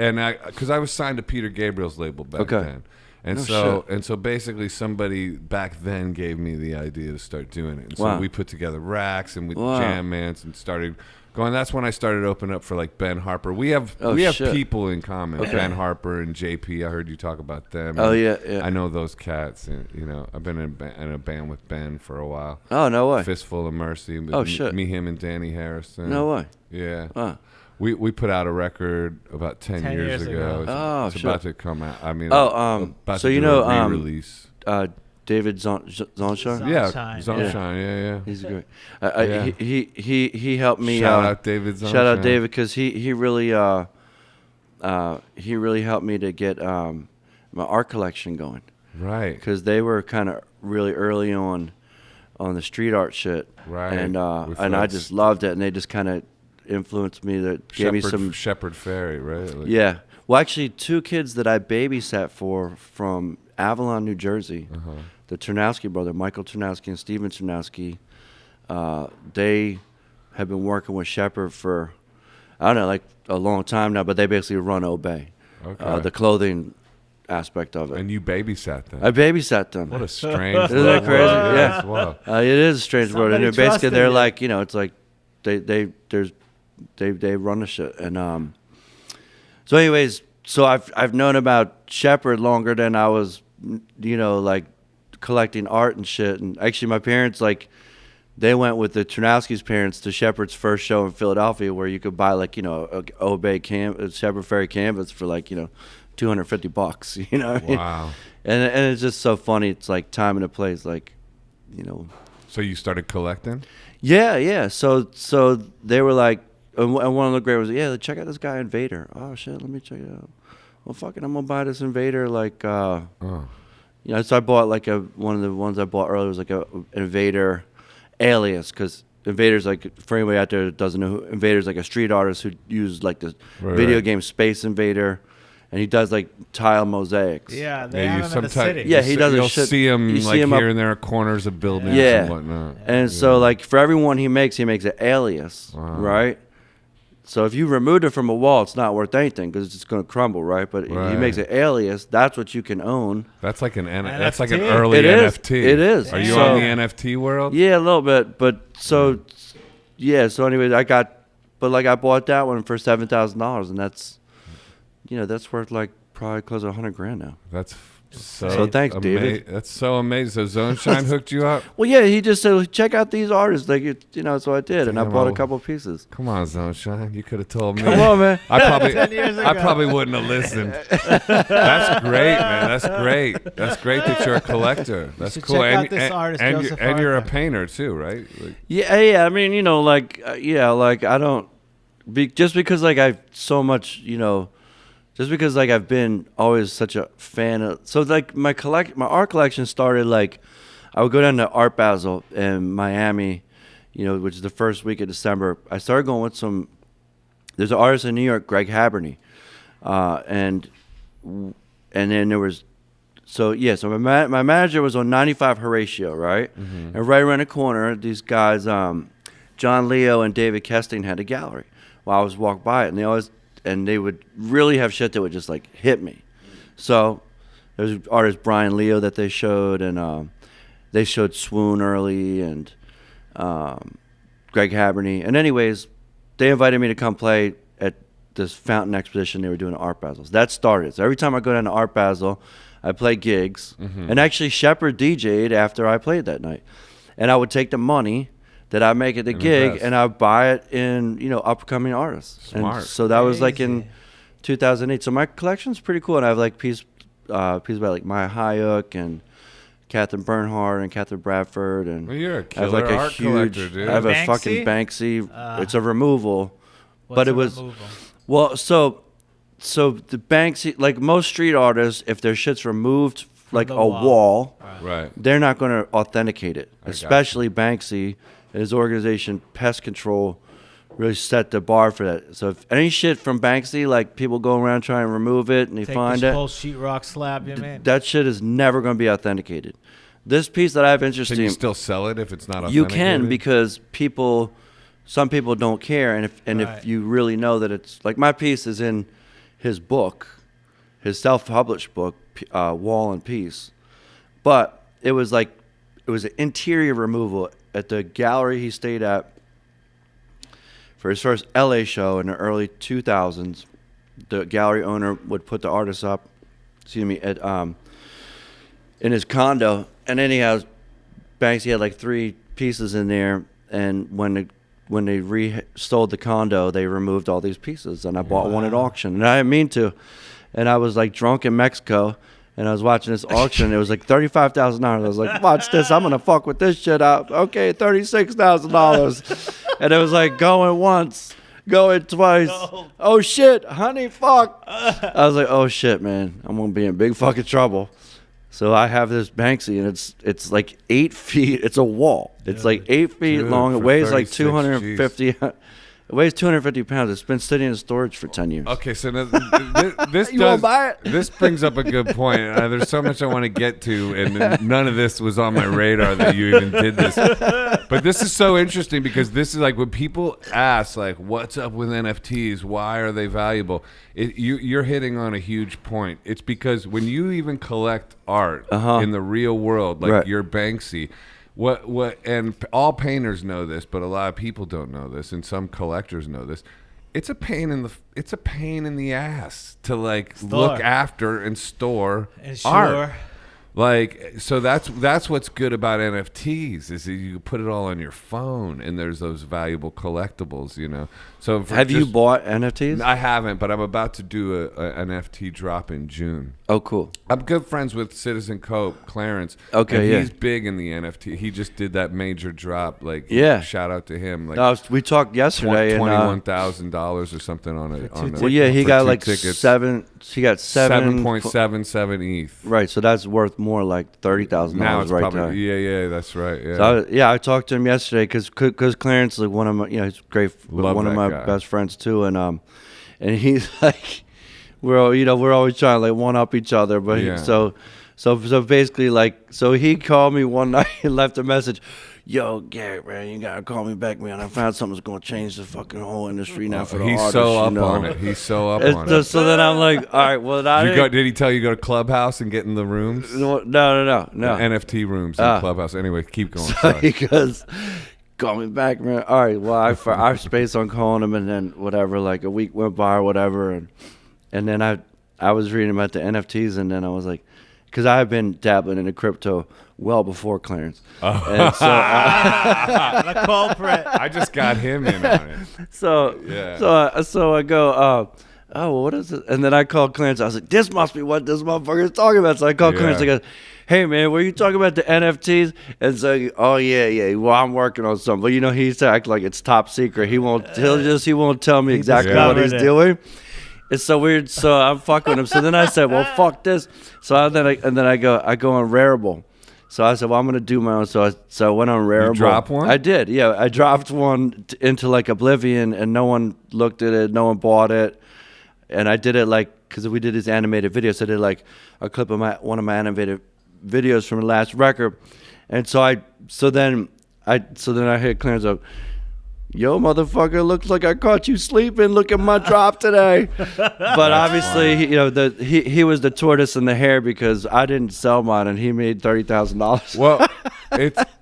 Because I was signed to Peter Gabriel's label back then, and so basically somebody back then gave me the idea to start doing it. And so we put together racks and we jam mans and started going. That's when I started opening up for like Ben Harper. We have people in common. Okay. Ben Harper and JP. I heard you talk about them. Oh yeah. I know those cats. And, I've been in a band with Ben for a while. Oh no way. Fistful of Mercy. Shit. Me, him, and Danny Harrison. No way. Yeah. We put out a record about 10 years ago. It's about to come out. I mean, so re-release. David Zonshine? Yeah, Zonshine. Yeah. He's great. He helped me. Shout out David Zonshine. Shout out David because he really helped me to get my art collection going. Right. Because they were kind of really early on the street art shit. Right. And I just loved it, and they just kind of influenced me. That gave me some Shepherd Ferry, right? Like, yeah. Well, actually, 2 kids that I babysat for from Avalon, New Jersey, the Ternowski brother, Michael Ternowski and Steven Ternowski, they have been working with Shepherd for, I don't know, like a long time now, but they basically run Obey, the clothing aspect of it. And you babysat them. I babysat them. What a strange Isn't that crazy? world. Yeah. Wow. It is a strange world. And basically they're you. like, it's like they run the shit. And so anyways, so I've known about Shepherd longer than I was, like collecting art and shit. And actually my parents, like, they went with the Ternowski's parents to Shepherd's first show in Philadelphia, where you could buy like, a Obey Shepherd Ferry canvas for like, $250, Wow. And it's just so funny. It's like time and a place, like, So you started collecting? Yeah. So they were like, and one of the great was, check out this guy Invader. Oh shit, let me check it out. Well, fuck it, I'm gonna buy this Invader. Like, so I bought like one of the ones I bought earlier was like a Invader Alias, because Invader's like, for anybody out there that doesn't know, Invader's like a street artist who used like the video game Space Invader. And he does like tile mosaics. Yeah, they have him in the city. Yeah, he does. You'll see him here and there at corners of buildings and whatnot. And so like for everyone he makes an alias, right? So if you removed it from a wall, it's not worth anything because it's just going to crumble, right? But he makes an alias. That's what you can own. That's like an NFT. that's like an early It is. NFT. It is. Are you So- on the NFT world? Yeah, a little bit. But so, yeah. So anyway, I bought that one for $7,000, and that's, that's worth like probably close to $100,000 now. That's so thanks, David. That's so amazing. So Zoneshine hooked you up? Well, yeah, he just said, check out these artists. Like, so I did, and I bought a couple pieces. Come on, Zoneshine. You could have told me. Come on, man. I probably wouldn't have listened. That's great, man. That's great. That's great that you're a collector. That's cool. Check out this artist, Joseph and you're a Harper. painter too, right? Like, Yeah. I mean, I don't just because like I've so much, just because like I've been always such a fan of. So like my art collection started like I would go down to Art Basel in Miami, which is the first week of December. I started going with there's an artist in New York, Greg Haberny, and then there was. So my manager was on 95 Horatio, right? Mm-hmm. And right around the corner, these guys, John Leo and David Kesting had a gallery. Well, I was walk by it, and they would really have shit that would just like hit me. So there's artist Brian Leo that they showed, and they showed Swoon early, and Greg Haberny. And anyways, they invited me to come play at this fountain exposition they were doing at Art Basel. So that started. So every time I go down to Art Basel, I play gigs, and actually Shepard DJ'd after I played that night. And I would take the money that I make at the gig, and I buy it in, upcoming artists. Smart. And so that was like in 2008. So my collection's pretty cool, and I have like pieces by like Maya Hayek and Catherine Bernhardt and Catherine Bradford, and well, you're a I killer have like a art huge, collector, dude. I have Banksy? a fucking Banksy. It's a removal, What's but a it was removal? well. So the Banksy, like most street artists, if their shit's removed like the a wall, Right. they're not going to authenticate it. got Especially Banksy and his organization, Pest Control, really set the bar for that. So if any shit from Banksy, like people go around trying to remove it and they Take find this it, whole sheetrock slab, you mean? that shit is never going to be authenticated. This piece that I have interest Can in, you still sell it if it's not authenticated? you can, because some people don't care, and Right. if you really know that it's like my piece is in his book, his self-published book, Wall and Peace, but it was an interior removal at the gallery he stayed at for his first LA show in the early 2000s. The gallery owner would put the artist up, at in his condo, and then Banksy had like 3 pieces in there, and when they restored the condo, they removed all these pieces, and I bought one at auction, and I didn't mean to, and I was like drunk in Mexico, and I was watching this auction. It was like $35,000. I was like, watch this, I'm gonna fuck with this shit up. Okay, $36,000, and it was like going once, going twice. No. Oh shit, honey, fuck. I was like, oh shit, man, I'm gonna be in big fucking trouble. So I have this Banksy, and it's like 8 feet. It's a wall. It's like 8 feet long. It weighs like 250. It weighs 250 pounds. It's been sitting in storage for 10 years. Okay, so now, this You wanna buy it? This brings up a good point. There's so much I want to get to, and none of this was on my radar that you even did this. But this is so interesting because this is like when people ask, like, what's up with NFTs? Why are they valuable? You're hitting on a huge point. It's because when you even collect art in the real world, like your Banksy, what and all painters know this, but a lot of people don't know this, and some collectors know this. It's a pain in the ass to like look after and store art. Like, so that's what's good about NFTs is that you put it all on your phone, and there's those valuable collectibles, So have you bought NFTs? I haven't, but I'm about to do an NFT drop in June. Oh, cool. I'm good friends with Citizen Cope, Clarence. Okay, and he's big in the NFT. He just did that major drop. Like, shout out to him. Like, we talked yesterday. $21,000 or something on it. Well, yeah, he got like tickets. 7.77 ETH. Right, so that's worth more like $30,000 now it's right probably, there. Yeah, that's right. Yeah. So I talked to him yesterday because Clarence is like one of my, he's great, one of my best friends too, and he's like, we're always trying to like one up each other, but So basically, like, so he called me one night and left a message. Yo, Garrett, man, you gotta call me back, man. I found something that's gonna change the fucking whole industry now for the He's artists. so up you know? on it. He's so up on it. So then I'm like, all right, well, Did he tell you to go to Clubhouse and get in the rooms? No. The NFT rooms in Clubhouse. Anyway, keep going. So he goes, call me back, man. All right, well, I spaced on calling him, and then whatever, like a week went by or whatever, and then I was reading about the NFTs, and then I was like, because I had been dabbling into crypto well before Clarence. And so the culprit. I just got him in on it. So I go, oh, what is it? And then I called Clarence. I was like, this must be what this motherfucker is talking about. So I called Clarence. I go, hey, man, were you talking about the NFTs? And so, oh, yeah. Well, I'm working on something. But, you know, he's act like it's top secret. He won't tell me exactly what he's doing. It's so weird. So I'm fucking with him. So then I said, well, fuck this. So then I go on Rarible. So I said, well, I'm going to do my own. So I went on Rarible. You drop one? I did. Yeah. I dropped one into like Oblivion, and no one looked at it. No one bought it. And I did it like, because we did these animated videos. So I did like a clip of one of my animated videos from the last record. And so then I hit Clarence up. Yo, motherfucker, looks like I caught you sleeping. Look at my drop today. But obviously, he was the tortoise and the hare, because I didn't sell mine, and he made $30,000. Well,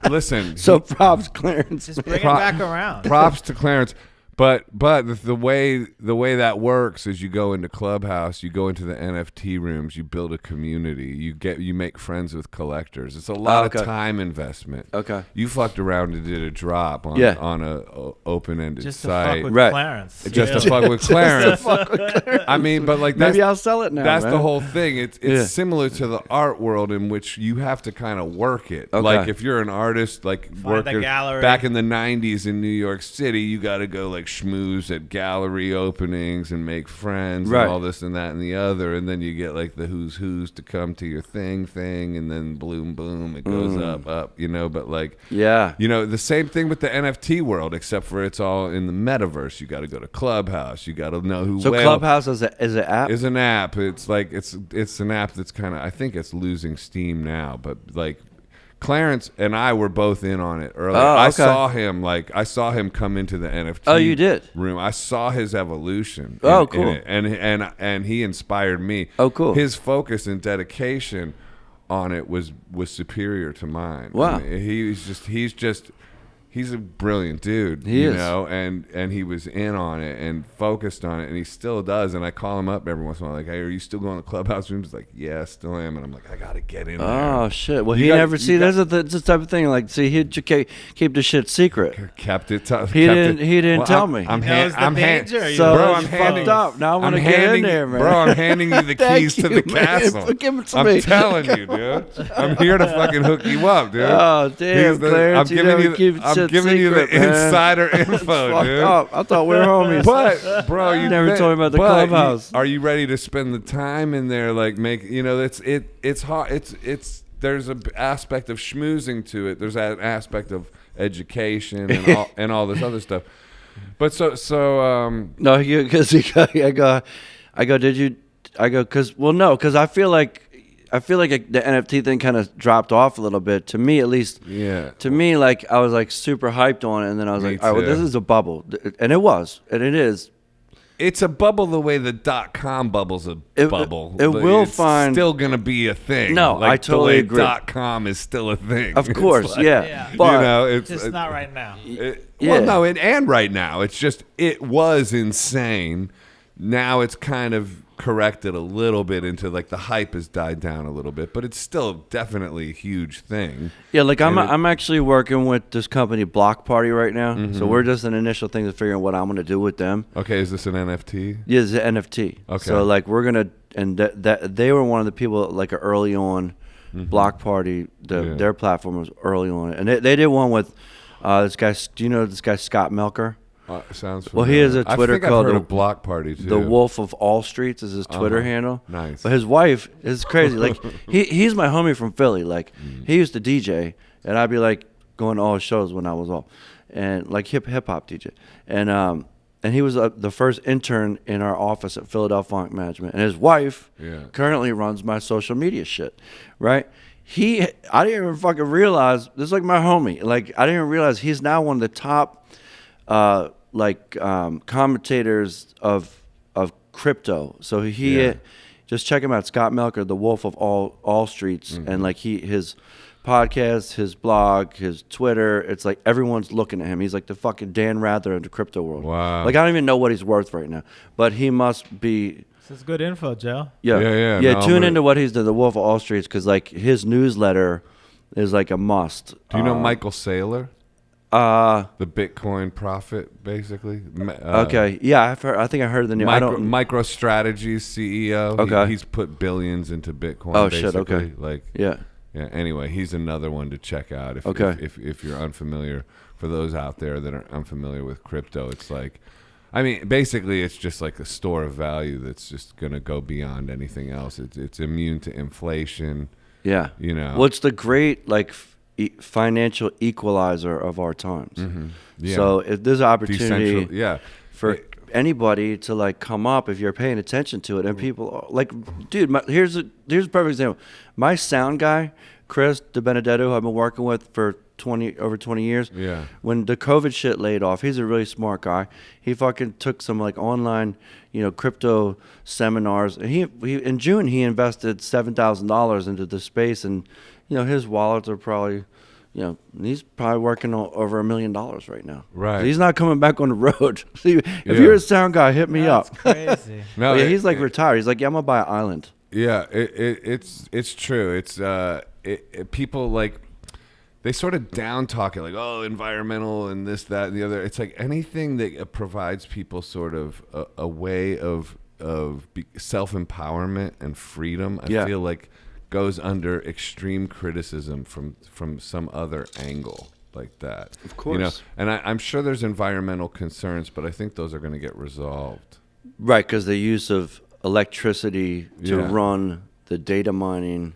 listen. So props, Clarence. Just bring it back around. Props to Clarence. But the way that works is you go into Clubhouse, you go into the NFT rooms, you build a community, you make friends with collectors. It's a lot of time investment. Okay. You fucked around and did a drop on a open-ended just site. To fuck with Clarence. Just to fuck with Clarence. I mean, but like maybe I'll sell it now. That's man. the whole thing. It's similar to the art world, in which you have to kind of work it. Okay. Like if you're an artist, like working back in the 90s in New York City, you got to go like schmooze at gallery openings and make friends and all this and that and the other, and then you get like the who's to come to your thing, and then boom, it goes up, but like the same thing with the NFT world, except for it's all in the metaverse. You got to go to Clubhouse, you got to know who. So Clubhouse is an app. Is an app. It's like it's an app that's kind of, I think it's losing steam now, but like Clarence and I were both in on it earlier. I saw him come into the NFT. Oh, you did? Room. I saw his evolution. Cool. And he inspired me. Oh, cool. His focus and dedication on it was superior to mine. Wow. I mean, he's a brilliant dude. He is. And he was in on it and focused on it, and he still does. And I call him up every once in a while, like, hey, are you still going to Clubhouse rooms? He's like, yeah, I still am. And I'm like, I got to get in there. Oh, shit. Well, that's the type of thing. Like, see, he'd keep the shit secret. Kept it tough. He didn't tell me. I'm handing Now I'm going to get in there, man. Bro, I'm handing you the keys to the castle. Give it to me. I'm telling you, dude. I'm here to fucking hook you up, dude. Oh, damn, Clarence. I'm giving you the insider info, dude. I thought we were homies. But, bro, you never told me about the Clubhouse. Are you ready to spend the time in there? Like, it's hard. There's an aspect of schmoozing to it. There's an aspect of education and all this other stuff. But no, because I feel like the NFT thing kind of dropped off a little bit, to me at least. Yeah. To me, like, I was like super hyped on it, and then I was like, all right, well, this is a bubble, and it was, and it is. It's a bubble the way the .com bubble's a bubble. It's still gonna be a thing. No, like, I totally agree. .com is still a thing. Of course, like, but it's just not right now. Well, no, and right now it's just, it was insane. Now it's kind of corrected a little bit into, like, the hype has died down a little bit, but it's still definitely a huge thing. Yeah, like I'm actually working with this company Block Party right now. Mm-hmm. So we're just an initial thing to figure out what I'm going to do with them. Okay, is this an NFT? Yeah, it's an NFT. Okay. So like we're going to, and that they were one of the people like early on. Mm-hmm. Block Party, their platform was early on, and they did one with this guy. Do you know this guy Scott Melker? Sounds familiar. Well, he has a Twitter called I've heard of Block Party too. The Wolf of All Streets is his Twitter handle. Nice. But his wife is crazy. Like he's my homie from Philly. Like he used to DJ, and I'd be like going to all his shows when I was off, and like hip hop DJ. And and he was the first intern in our office at Philadelphia Funk Management, and his wife currently runs my social media shit, right? I didn't even fucking realize, this is like my homie, like I didn't even realize he's now one of the top commentators of crypto. So just check him out, Scott Melker, the Wolf of all Streets, and like his podcast, his blog, his Twitter, it's like everyone's looking at him. He's like the fucking Dan Rather of the crypto world. Wow. Like I don't even know what he's worth right now, but he must be. This is good info, Joe. Yeah. No, tune into what he's done, the Wolf of All Streets, because like his newsletter is like a must. Do you know Michael Saylor? The Bitcoin prophet, basically. Okay, yeah, I think I heard the name. MicroStrategy's CEO. Okay, he's put billions into Bitcoin. Oh basically. shit! Okay. Like yeah. Anyway, he's another one to check out. If you're unfamiliar, for those out there that are unfamiliar with crypto, it's like, I mean, basically, it's just like a store of value that's just gonna go beyond anything else. It's immune to inflation. Yeah. You know. Well, it's the great like financial equalizer of our times. Mm-hmm. Yeah. So if there's an opportunity for anybody to like come up, if you're paying attention to it, and people like, dude, here's a perfect example. My sound guy, Chris DiBenedetto, who I've been working with for over 20 years. Yeah. When the COVID shit laid off, he's a really smart guy. He fucking took some like online, crypto seminars. And he in June he invested $7,000 into the space, and his wallets are probably, he's probably working on over $1 million right now. Right. So he's not coming back on the road. If you're a sound guy, hit me up. That's crazy. No, he's like retired. He's like, I'm gonna buy an island. Yeah, it's true. It's people like, they sort of down talk it like, oh, environmental and this, that, and the other. It's like anything that provides people sort of a way of self-empowerment and freedom. I feel like goes under extreme criticism from some other angle like that. Of course. And I'm sure there's environmental concerns, but I think those are going to get resolved. Right, because the use of electricity to run the data mining,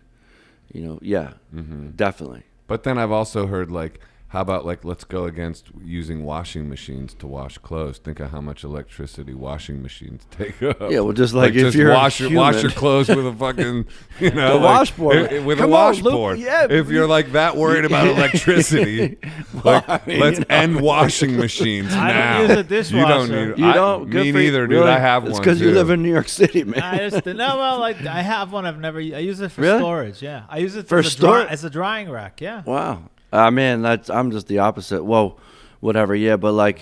definitely. But then I've also heard like, how about like, let's go against using washing machines to wash clothes. Think of how much electricity washing machines take up. Yeah, well, just like if you're wash your clothes with a fucking, the washboard. With a washboard. If you're like that worried about electricity, let's end washing machines now. I don't use a dishwasher. You don't need. You don't. Me neither, dude. Really? I have one. It's because you live in New York City, man. I have one. I use it for storage. Yeah, I use it as a drying rack. Yeah. Wow. Man, I'm just the opposite. Whoa, whatever. Yeah, but like,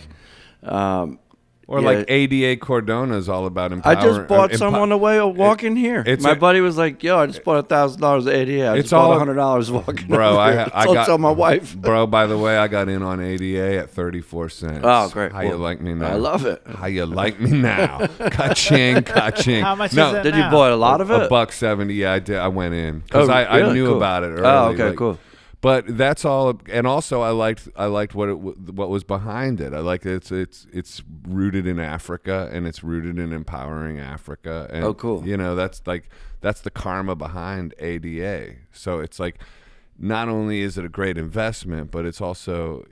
like ADA Cordona is all about empowering. I just bought some on the way walking here. My buddy was like, "Yo, I just bought $1,000 at ADA. I just bought $100 walking." Bro, I got my wife. Bro, by the way, I got in on ADA at 34 cents. Oh, great. How you like me now? I love it. How you like me now? Ka-ching, ka-ching. How much is it did now? you buy a lot of it? $1.70. Yeah, I did. I went in because I knew about it early. Oh, okay, cool. But that's all, and also I liked what was behind it. I like it's rooted in Africa, and it's rooted in empowering Africa. And, oh, cool. That's the karma behind ADA. So it's like, not only is it a great investment, but it's also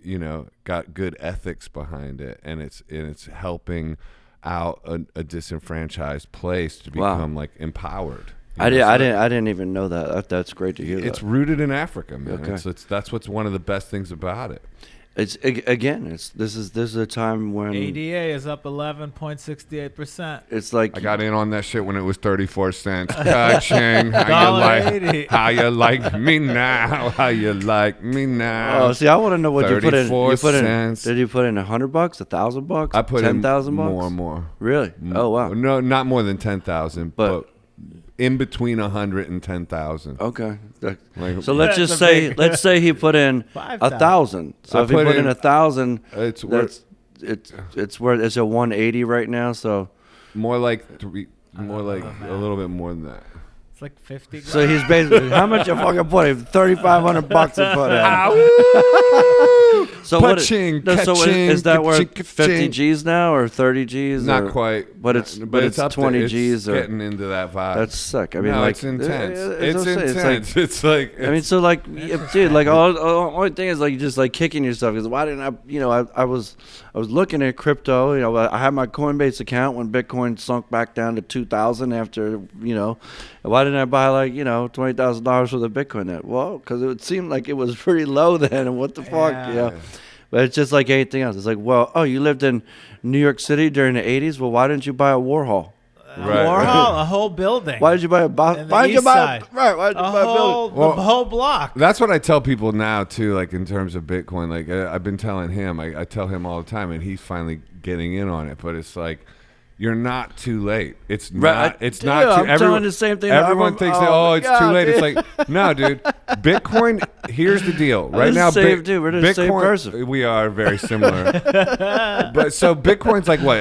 got good ethics behind it, and it's helping out a disenfranchised place to become like empowered. I didn't even know that. That's great to hear. It's rooted in Africa, man. Okay. That's what's one of the best things about it. This is a time when ADA is up 11.68%. It's like I got in on that shit when it was 34 cents. Ka-ching, how you like me now? How you like me now? Oh, see, I want to know what you put in. Cents. Did you put in $100, $1,000? I put $10,000 more. Really? Oh wow. No, not more than 10,000, but in between 100 and 10,000. Okay. So let's just say he put in 1,000. So if he put in 1,000, it's worth it's 180 right now. So more like a little bit more than that. It's It's like 50 grand. So he's basically, how much you fucking put in? $3,500 to put in. So Ka-ching, is that worth ka-ching, 50 G's now or 30 G's? Not or, quite. But it's up 20 to, G's. It's getting into that vibe. That's sick. I mean, no, like, it's intense. It's intense. It's like I mean, so like, dude, like, only thing is like just like kicking yourself because why didn't I? You know, I was looking at crypto. You know, I had my Coinbase account when Bitcoin sunk back down to 2,000 after, you know, why didn't I buy like, you know, $20,000 worth of Bitcoin then? Well, because it seemed like it was pretty low then, and what the fuck, you know. But it's just like anything else. It's like, well, oh, you lived in New York City during the 80s? Well, why didn't you buy a Warhol? Warhol, a whole building. Why did you buy a why did you buy a building? The whole block. That's what I tell people now too, like in terms of Bitcoin. Like I've been telling him, I tell him all the time, and he's finally getting in on it. But it's like, you're not too late. It's not. It's not. I'm telling the same thing. Everyone thinks that it's too late. Dude. It's like, no, dude. Bitcoin. Here's the deal. Right now, dude, we're the same person. We are very similar. But so Bitcoin's like what?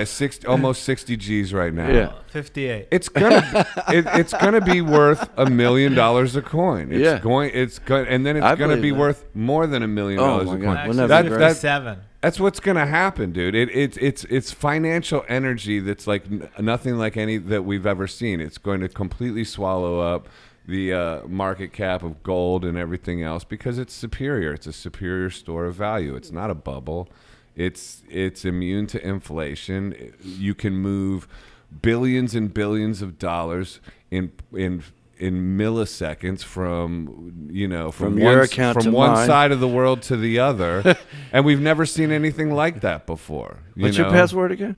Almost 60 G's right now. Yeah, 58. It's gonna be worth $1 million a coin. And then it's gonna be worth more than $1 million a coin. Actually, 57. That's what's gonna happen, dude. It's financial energy that's like nothing like any that we've ever seen. It's going to completely swallow up the market cap of gold and everything else because it's superior. It's a superior store of value. It's not a bubble. It's immune to inflation. You can move billions and billions of dollars in milliseconds from one side of the world to the other, and we've never seen anything like that before. What's your password again?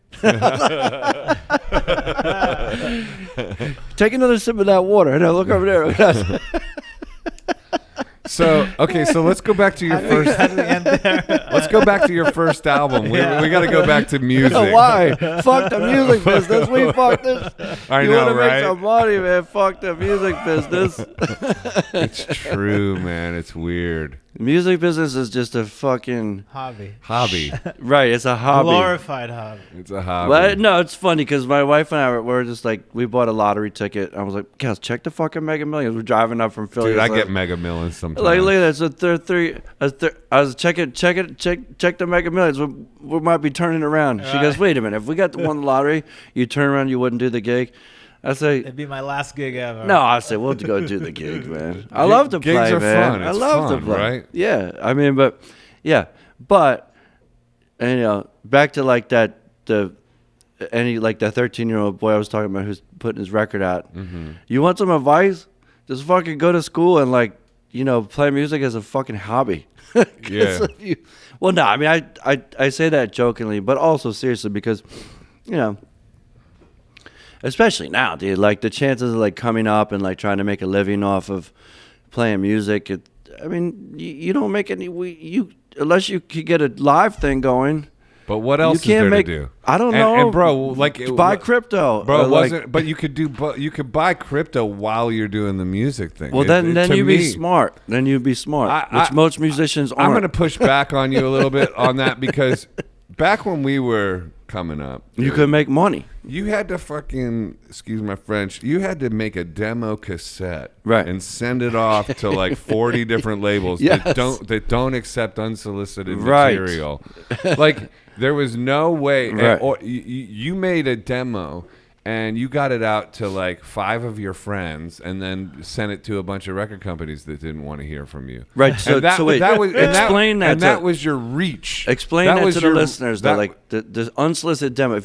Take another sip of that water. No, look over there. So let's go back to your first. Let's go back to your first album. We got to go back to music. Why? Fuck the music business. We fuck this. I you know, want to right? make some money, man? Fuck the music business. It's true, man. It's weird. Music business is just a fucking hobby. Right, it's a hobby. Glorified hobby. It's a hobby. Well, no, it's funny because my wife and I were just like, we bought a lottery ticket. I was like, guys, check the fucking Mega Millions. We're driving up from Philly. Dude, I get Mega Millions sometimes. Like, look at that. So I was check the Mega Millions. We might be turning around. She goes, wait a minute. If we got won the lottery, you turn around, you wouldn't do the gig. I say it'd be my last gig ever. No, I say we'll go do the gig, man. I love to play, gigs are man. fun. I It's love fun, to play. right? Yeah, I mean, but and, you know, back to like that that 13-year-old boy I was talking about who's putting his record out. Mm-hmm. You want some advice? Just fucking go to school and like, you know, play music as a fucking hobby. Yeah. Well, no, I mean, I say that jokingly, but also seriously because, you know. Especially now, dude. Like the chances of like coming up and like trying to make a living off of playing music. I mean, you don't make any. Unless you could get a live thing going. But what else is there to do? I don't know. And bro, like buy crypto. Bro, but you could buy crypto while you're doing the music thing. Well, then you'd be smart. Then you'd be smart, which most musicians aren't. I'm going to push back on you a little bit on that because back when we were coming up, you could make money. You had to fucking, excuse my French, you had to make a demo cassette, right, and send it off to like 40 different labels that don't accept unsolicited material. Like there was no way. Right. Or you made a demo and you got it out to like 5 of your friends and then sent it to a bunch of record companies that didn't want to hear from you. Right. So that was your reach. Explain that to the listeners. That like the unsolicited demo.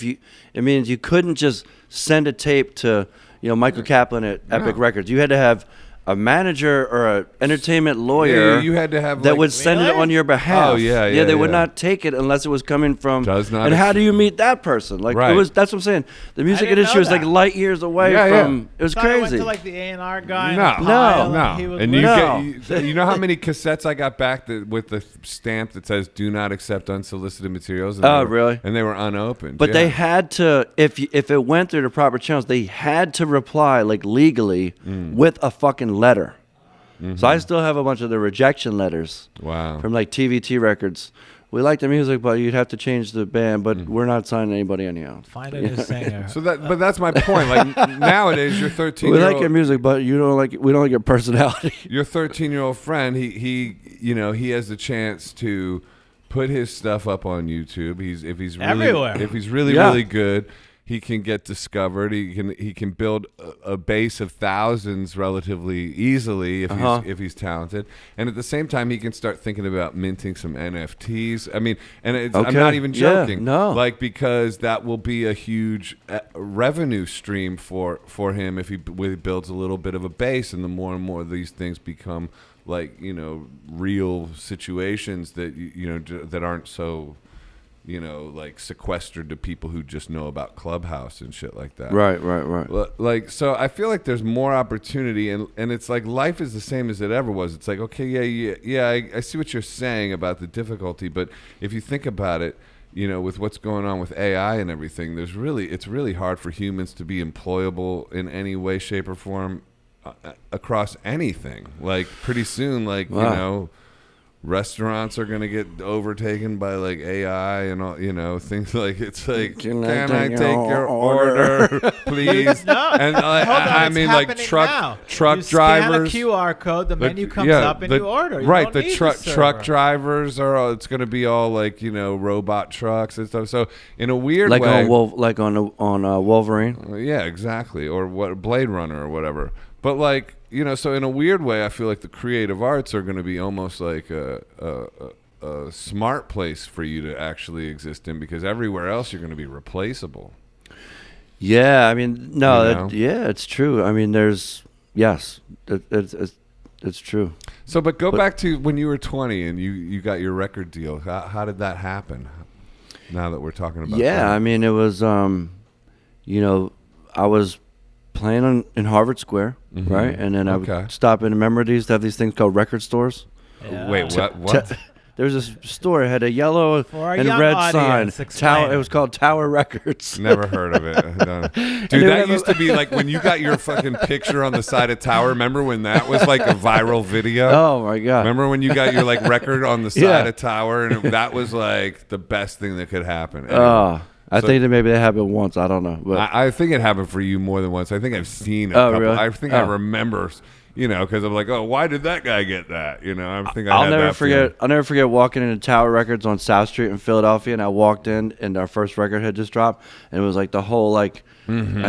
It means you couldn't just send a tape to, you know, Michael Kaplan at Epic Records. You had to have a manager or an entertainment lawyer. Yeah, you had to have that would send it on your behalf. Oh yeah. They would not take it unless it was coming from. Does not. And how do you meet that person? Like that's what I'm saying. The music industry was like light years away from. It was crazy. I went to like the A&R guy. No. And you know how many cassettes I got back with the stamp that says "Do not accept unsolicited materials." Really? And they were unopened. But they had to, if it went through the proper channels, they had to reply like legally with a fucking letter. Mm-hmm. So I still have a bunch of the rejection letters. Wow. From like TVT Records, we like the music, but you'd have to change the band. But we're not signing anybody anyhow. Find a new singer. But that's my point. Like nowadays, your 13-year-old. We like your music, but we don't like your personality. Your 13-year-old friend, he has the chance to put his stuff up on YouTube. If he's really really good, he can get discovered. He can build a base of thousands relatively easily if he's talented. And at the same time, he can start thinking about minting some NFTs. I mean, and I'm not even joking. No, like because that will be a huge revenue stream for him if he builds a little bit of a base. And the more and more these things become like real situations that that aren't so. Like sequestered to people who just know about Clubhouse and shit like that. Right. Like, so I feel like there's more opportunity, and it's like life is the same as it ever was. It's like, okay, I see what you're saying about the difficulty, but if you think about it, with what's going on with AI and everything, it's really hard for humans to be employable in any way, shape, or form across anything. Like, pretty soon, like, wow. Restaurants are going to get overtaken by like AI and all, things like it's like, can I take your order, please? No, and I mean like truck drivers. Scan a QR code, the menu comes up and you order. Right, the truck drivers it's going to be all like robot trucks and stuff. So in a weird way, on Wolverine. Yeah, exactly, or what Blade Runner or whatever. But like. So in a weird way, I feel like the creative arts are going to be almost like a smart place for you to actually exist in, because everywhere else you're going to be replaceable. Yeah, I mean, no, it's true. I mean, it's true. So, but back to when you were 20 and you got your record deal. How did that happen? Now that we're talking about that. I mean, it was, I was playing in Harvard Square, right? And then I would stop in. Remember, they used to have these things called record stores? Yeah. Wait, what? There was this store. It had a yellow and a red sign. Tower. It was called Tower Records. Never heard of it. Dude, that used to be like when you got your fucking picture on the side of Tower. Remember when that was like a viral video? Oh, my God. Remember when you got your like record on the side of Tower? And that was like the best thing that could happen. Anyway. I think that maybe it happened once. I don't know. But I think it happened for you more than once. I think I've seen a couple. Really? I think I remember, because I'm like, oh, why did that guy get that? I'll never forget walking into Tower Records on South Street in Philadelphia, and I walked in, and our first record had just dropped, and it was like the whole it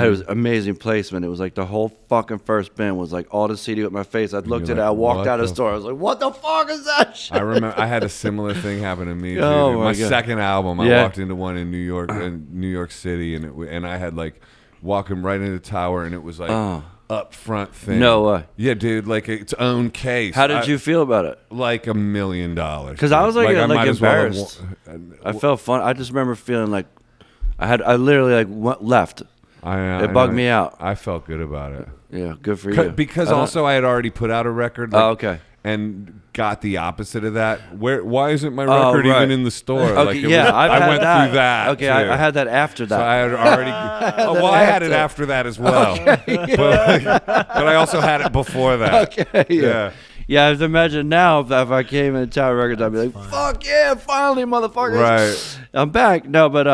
was amazing placement. It was like the whole fucking first bin was like all the CD with my face. I looked at it, I walked out of the store, I was like, what the fuck is that shit? I remember I had a similar thing happen to me. Oh, my God. Second album, I walked into one in New York City, and I had like walking right into Tower, and it was like up front thing. No way. Yeah, dude, like its own case. How did you feel about it? Like $1 million. Because I was like embarrassed. I felt fun. I just remember feeling like I literally like left. It bugged me out. I felt good about it. Yeah, good for you. Because also I had already put out a record. Okay. And got the opposite of that. Why isn't my record even in the store? Okay, I went through that. Okay, I had that after that. So I had already. I had it after that as well. Okay, but I also had it before that. Okay. Yeah. Yeah, I imagine now if I came in Tower Records, I'd be like, "Fuck yeah, finally, motherfuckers!" Right. I'm back. No, but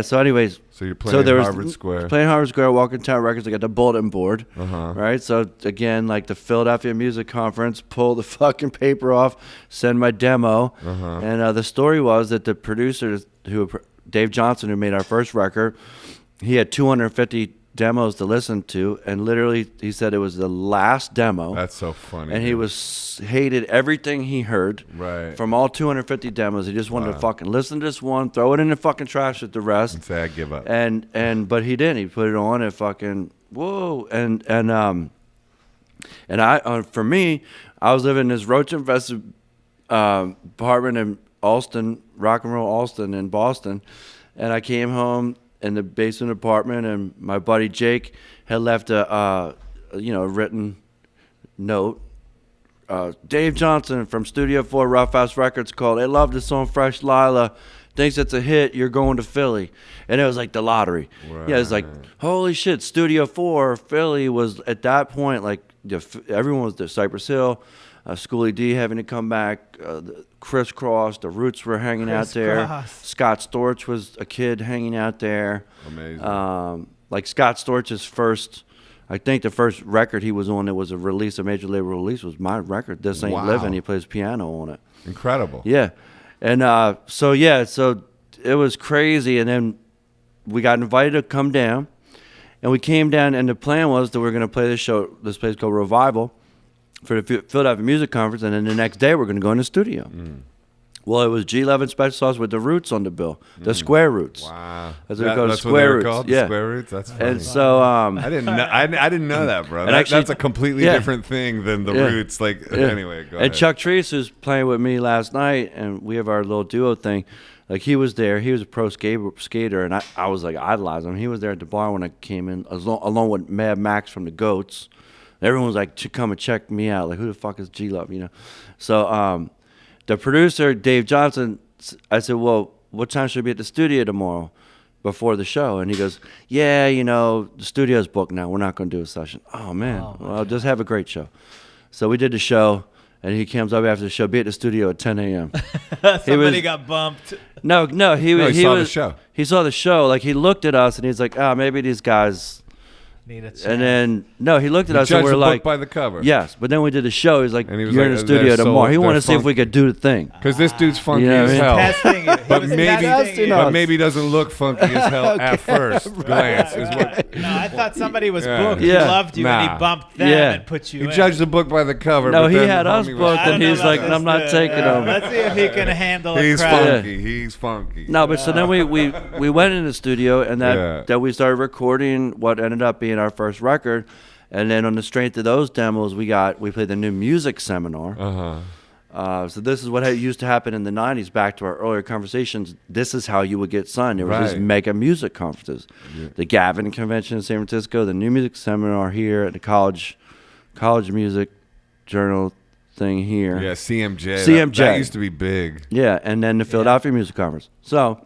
So, anyways. So you're playing Harvard Square. Playing Harvard Square, walking Tower Records. I got the bulletin board, right? So again, like the Philadelphia Music Conference, pull the fucking paper off, send my demo, and the story was that the producer, Dave Johnson, who made our first record, he had 250 demos to listen to, and literally he said it was the last demo. That's so funny. And he hated everything he heard from all 250 demos. He just wanted to fucking listen to this one, throw it in the fucking trash with the rest, and say I give up. But he didn't. He put it on and fucking whoa. And I for me, I was living in this roach infested apartment in Alston, Rock and Roll Alston in Boston, and I came home in the basement apartment, and my buddy Jake had left a written note. Dave Johnson from Studio 4 Rough House Records called. I love this song Fresh Lila. Thinks it's a hit. You're going to Philly. And it was like the lottery. Right. Yeah, it was like, holy shit, Studio 4 Philly was at that point like everyone was there. Cypress Hill, Schoolie D having to come back, Crisscross, the Roots were hanging out there. Scott Storch was a kid hanging out there. Amazing. Like Scott Storch's first, I think the first record he was on that was a release, a major label release, was my record, This Ain't Living. He plays piano on it. Incredible. Yeah. And so it was crazy. And then we got invited to come down. And we came down, and the plan was that we were going to play this place called Revival, for the Philadelphia Music Conference, and then the next day we're going to go in the studio. Well, it was G11 Special Sauce with the Roots on the bill, the Square Roots. Wow, that's what they were called. The Square Roots. That's funny. And so I didn't know. I didn't know that, bro. That's a completely different thing than the Roots. Like anyway, go ahead. And Chuck Treese, who's playing with me last night, and we have our little duo thing. Like, he was there. He was a pro skater, and I was like idolizing him. He was there at the bar when I came in, along with Mad Max from the Goats. Everyone was like, come and check me out. Like, who the fuck is G-Love, you know? So the producer, Dave Johnson, I said, well, what time should we be at the studio tomorrow before the show? And he goes, yeah, you know, the studio's booked now. We're not going to do a session. Oh, man. Well, just have a great show. So we did the show, and he comes up after the show, be at the studio at 10 a.m. Somebody got bumped. No, he saw the show. He saw the show. Like, he looked at us, and he's like, maybe these guys need a chance. And then, he looked at us and we're like, by the cover. Yes, but then we did the show. He's like, and he was you're in the studio tomorrow. He wanted to see if we could do the thing. Because this dude's funky as hell. But maybe doesn't look funky as hell at first glance. No, I thought somebody was booked. He loved you and he bumped them and put you in. He judged the book by the cover. No, he had us booked, and he's like, I'm not taking him. Let's see if he can handle a He's crowd. funky. He's funky. No, but so then we went in the studio, and that we started recording what ended up being our first record. And then on the strength of those demos, we played the new music seminar. So this is what used to happen in the 90s, back to our earlier conversations. This is how you would get signed. There was these mega music conferences. The Gavin Convention in San Francisco, the new music seminar here at the College Music Journal thing here. Yeah, CMJ. That used to be big. Yeah, and then the Philadelphia Music Conference. So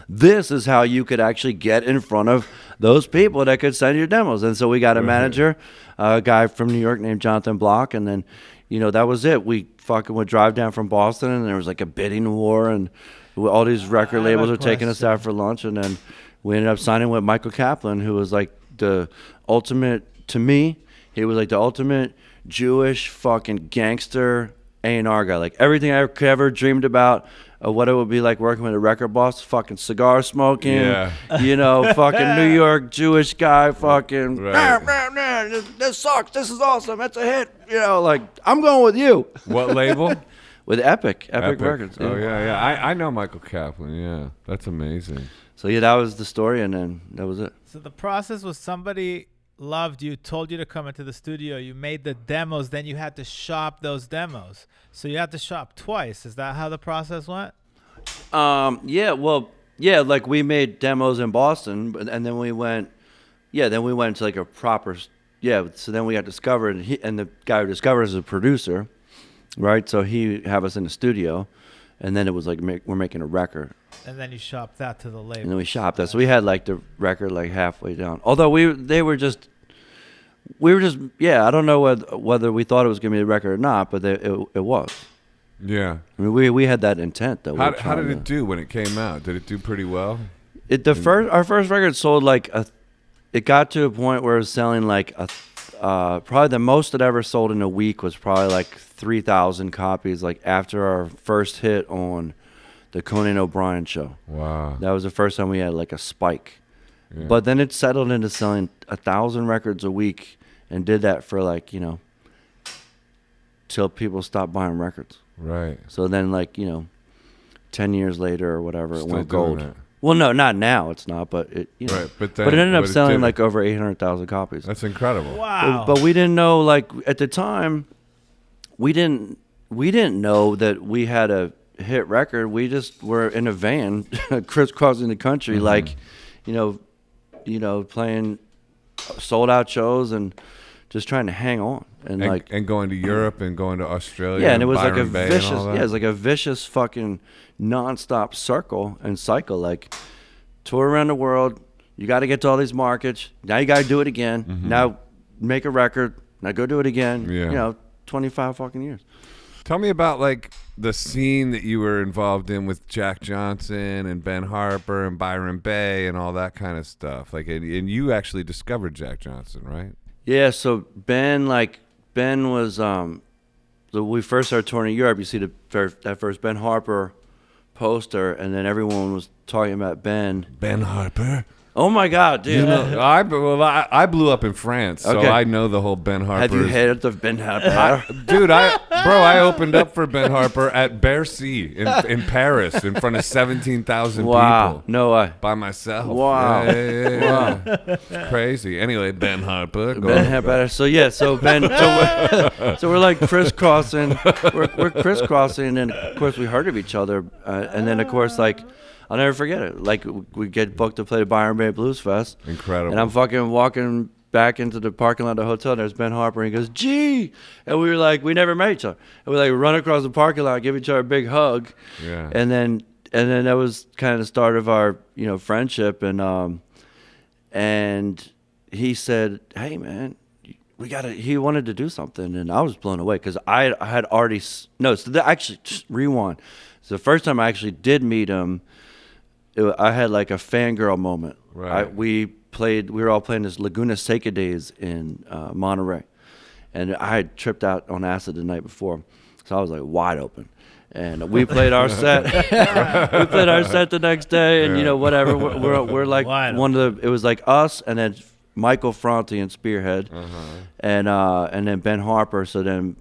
this is how you could actually get in front of those people that could send your demos. And so we got a manager, a guy from New York named Jonathan Block, and then, that was it. We fucking would drive down from Boston, and there was like a bidding war, and all these record labels were taking us out for lunch, and then we ended up signing with Michael Kaplan, who was like the ultimate, to me, he was like the ultimate Jewish fucking gangster A&R guy. Like, everything I ever dreamed about what it would be like working with a record boss, fucking cigar smoking, fucking New York Jewish guy, fucking, this sucks, this is awesome, that's a hit, like, I'm going with you. What label? With Epic Records. Oh, yeah. I know Michael Kaplan, yeah. That's amazing. So, that was the story, and then that was it. So the process was somebody loved you, told you to come into the studio, you made the demos, then you had to shop those demos. So you had to shop twice. Is that how the process went? Like, we made demos in Boston, and then we went to like a proper, so then we got discovered, and the guy who discovered us is a producer, right? So he have us in the studio, and then it was like, we're making a record. And then you shopped that to the label. And then we shopped that. So we had like the record like halfway down. Although we were just, I don't know whether we thought it was going to be a record or not, but it was. Yeah. I mean, we had that intent though. How did it do when it came out? Did it do pretty well? Our first record sold like it got to a point where it was selling like probably the most it ever sold in a week was probably like 3,000 copies. Like, after our first hit on the Conan O'Brien show. Wow. That was the first time we had like a spike. Yeah. But then it settled into selling 1,000 records a week, and did that for like, till people stopped buying records. Right. So then, like, 10 years later or whatever, Still it went gold. It. Well, no, not now. It's not, but it, Right, but it ended up selling like over 800,000 copies. That's incredible. Wow. But we didn't know, like, at the time, we didn't know that we had a hit record. We just were in a van crisscrossing the country, like, playing sold out shows and just trying to hang on, and going to Europe and going to Australia. Yeah, and it was Byron like a Bay vicious, and all that. it was like a vicious fucking nonstop circle and cycle. Like, tour around the world. You got to get to all these markets. Now you got to do it again. Now make a record. Now go do it again. Yeah. 25 fucking years. Tell me about like the scene that you were involved in with Jack Johnson and Ben Harper and Byron Bay and all that kind of stuff. Like, and you actually discovered Jack Johnson, right? Yeah. So Ben was we first started touring in Europe. You see that first Ben Harper poster, and then everyone was talking about Ben. Ben Harper. Oh my God, dude! You know, I blew up in France, so Okay. I know the whole Ben Harper. Have you heard of Ben Harper? Dude, I opened up for Ben Harper at Bercy in Paris in front of 17,000 Wow! people. No way. By myself. Wow. Yeah. It's crazy. Anyway, Ben Harper. Ben Harper. So yeah, so Ben. So we're like crisscrossing. We're crisscrossing, and of course we heard of each other, and then of course like. I'll never forget it. Like, we get booked to play the Byron Bay Blues Fest. Incredible. And I'm fucking walking back into the parking lot of the hotel. And there's Ben Harper, and he goes, "Gee!" And we were like, we never met each other. And we like run across the parking lot, give each other a big hug. Yeah. And then that was kind of the start of our, friendship. And he said, "Hey, man, he wanted to do something." And I was blown away because I had already, actually, rewind. So the first time I actually did meet him, I had like a fangirl moment. Right. We were all playing this Laguna Seca Days in Monterey. And I had tripped out on acid the night before. So I was like wide open. And we played our set. We played our set the next day, and whatever. We're like it was like us and then Michael Franti and Spearhead, and then Ben Harper. So then,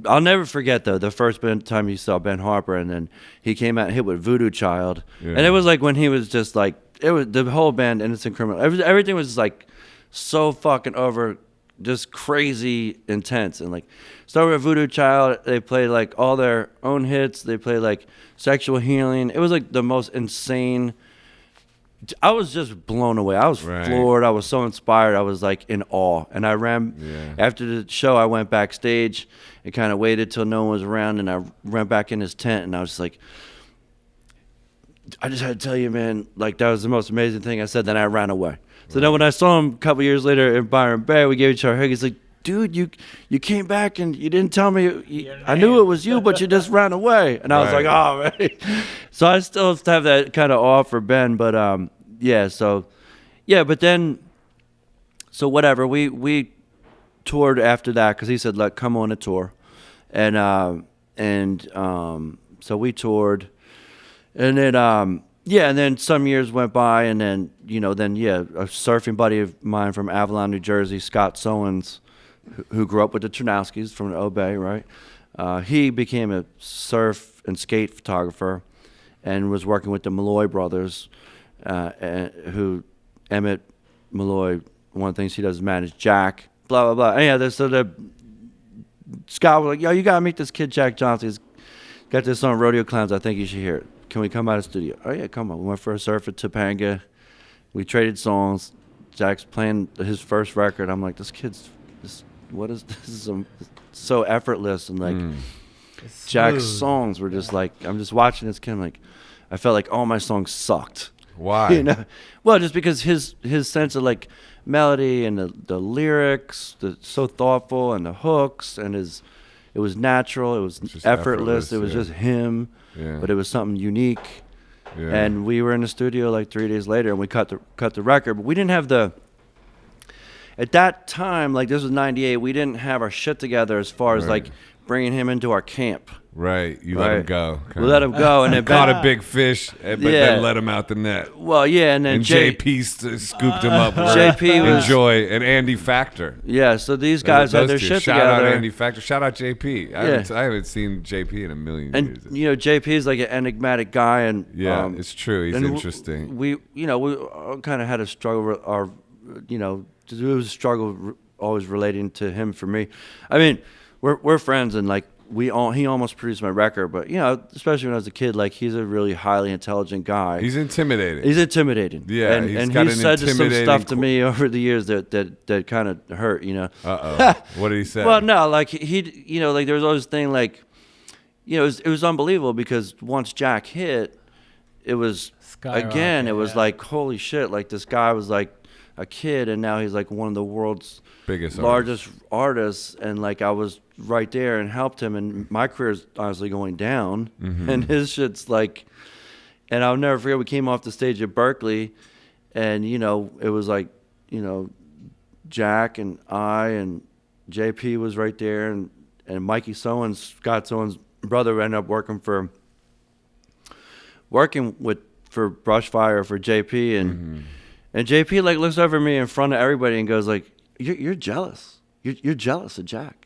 I'll never forget though the first time you saw Ben Harper, and then he came out and hit with Voodoo Child, and it was like when he was just like it was the whole band Innocent Criminal. Everything was just like so fucking over, just crazy intense, and like started with Voodoo Child. They played like all their own hits. They played like Sexual Healing. It was like the most insane. I was just blown away. I was floored. I was so inspired. I was like in awe. And I ran after the show. I went backstage and kind of waited till no one was around. And I ran back in his tent. And I was like, I just had to tell you, man, like that was the most amazing thing I said. Then I ran away. So then when I saw him a couple years later in Byron Bay, we gave each other a hug. He's like, "Dude, you came back and you didn't tell me. I knew it was you, but you just ran away." And I was like, "Oh, man." So I still have that kind of awe for Ben, but but then, so whatever. We toured after that because he said, "Like, come on a tour," and so we toured, and then and then some years went by, and then a surfing buddy of mine from Avalon, New Jersey, Scott Sowens, who grew up with the Ternowskis from the Obey, right? He became a surf and skate photographer and was working with the Malloy brothers, who Emmett Malloy, one of the things he does is manage Jack, blah, blah, blah. And Scott was like, "Yo, you got to meet this kid, Jack Johnson. He's got this song, Rodeo Clowns. I think you should hear it. Can we come out of the studio?" "Oh, yeah, come on." We went for a surf at Topanga. We traded songs. Jack's playing his first record. I'm like, this kid's... What is this? Is so effortless, and like Jack's songs were just like, I'm just watching this kid. I'm like, I felt like all my songs sucked. Why? Well, just because his sense of like melody and the lyrics, so thoughtful, and the hooks, and it was natural. It was effortless. It was just him, but it was something unique. Yeah. And we were in the studio like 3 days later, and we cut the record, but we didn't have at that time, like this was 98, we didn't have our shit together as far as like bringing him into our camp. Right. You let him go. We let him go. And then caught a big fish, but then let him out the net. Well, yeah. And then JP scooped him up. JP was... Enjoy. And Andy Factor. Yeah, so these guys had their shit together. Shout out Andy Factor. Shout out JP. I haven't seen JP in a million years. And, JP is like an enigmatic guy. And it's true. He's interesting. We kind of had a struggle with our, it was a struggle always relating to him for me. I mean, we're friends, and like he almost produced my record, but especially when I was a kid, like he's a really highly intelligent guy. He's intimidating. Yeah, and he said some stuff to me over the years that kind of hurt. What did he say? Well, no, like he like there was always this thing like, it was unbelievable because once Jack hit, it was again, it was like holy shit, like this guy was like a kid, and now he's like one of the world's biggest largest artists. And like I was right there and helped him, and my career's honestly going down, and his shit's like. And I'll never forget, we came off the stage at Berkeley, and it was like Jack and I and JP was right there, and Mikey Scott Sowen's brother ended up working for Brushfire for JP, and JP like looks over at me in front of everybody and goes like, "You're jealous. You're jealous of Jack."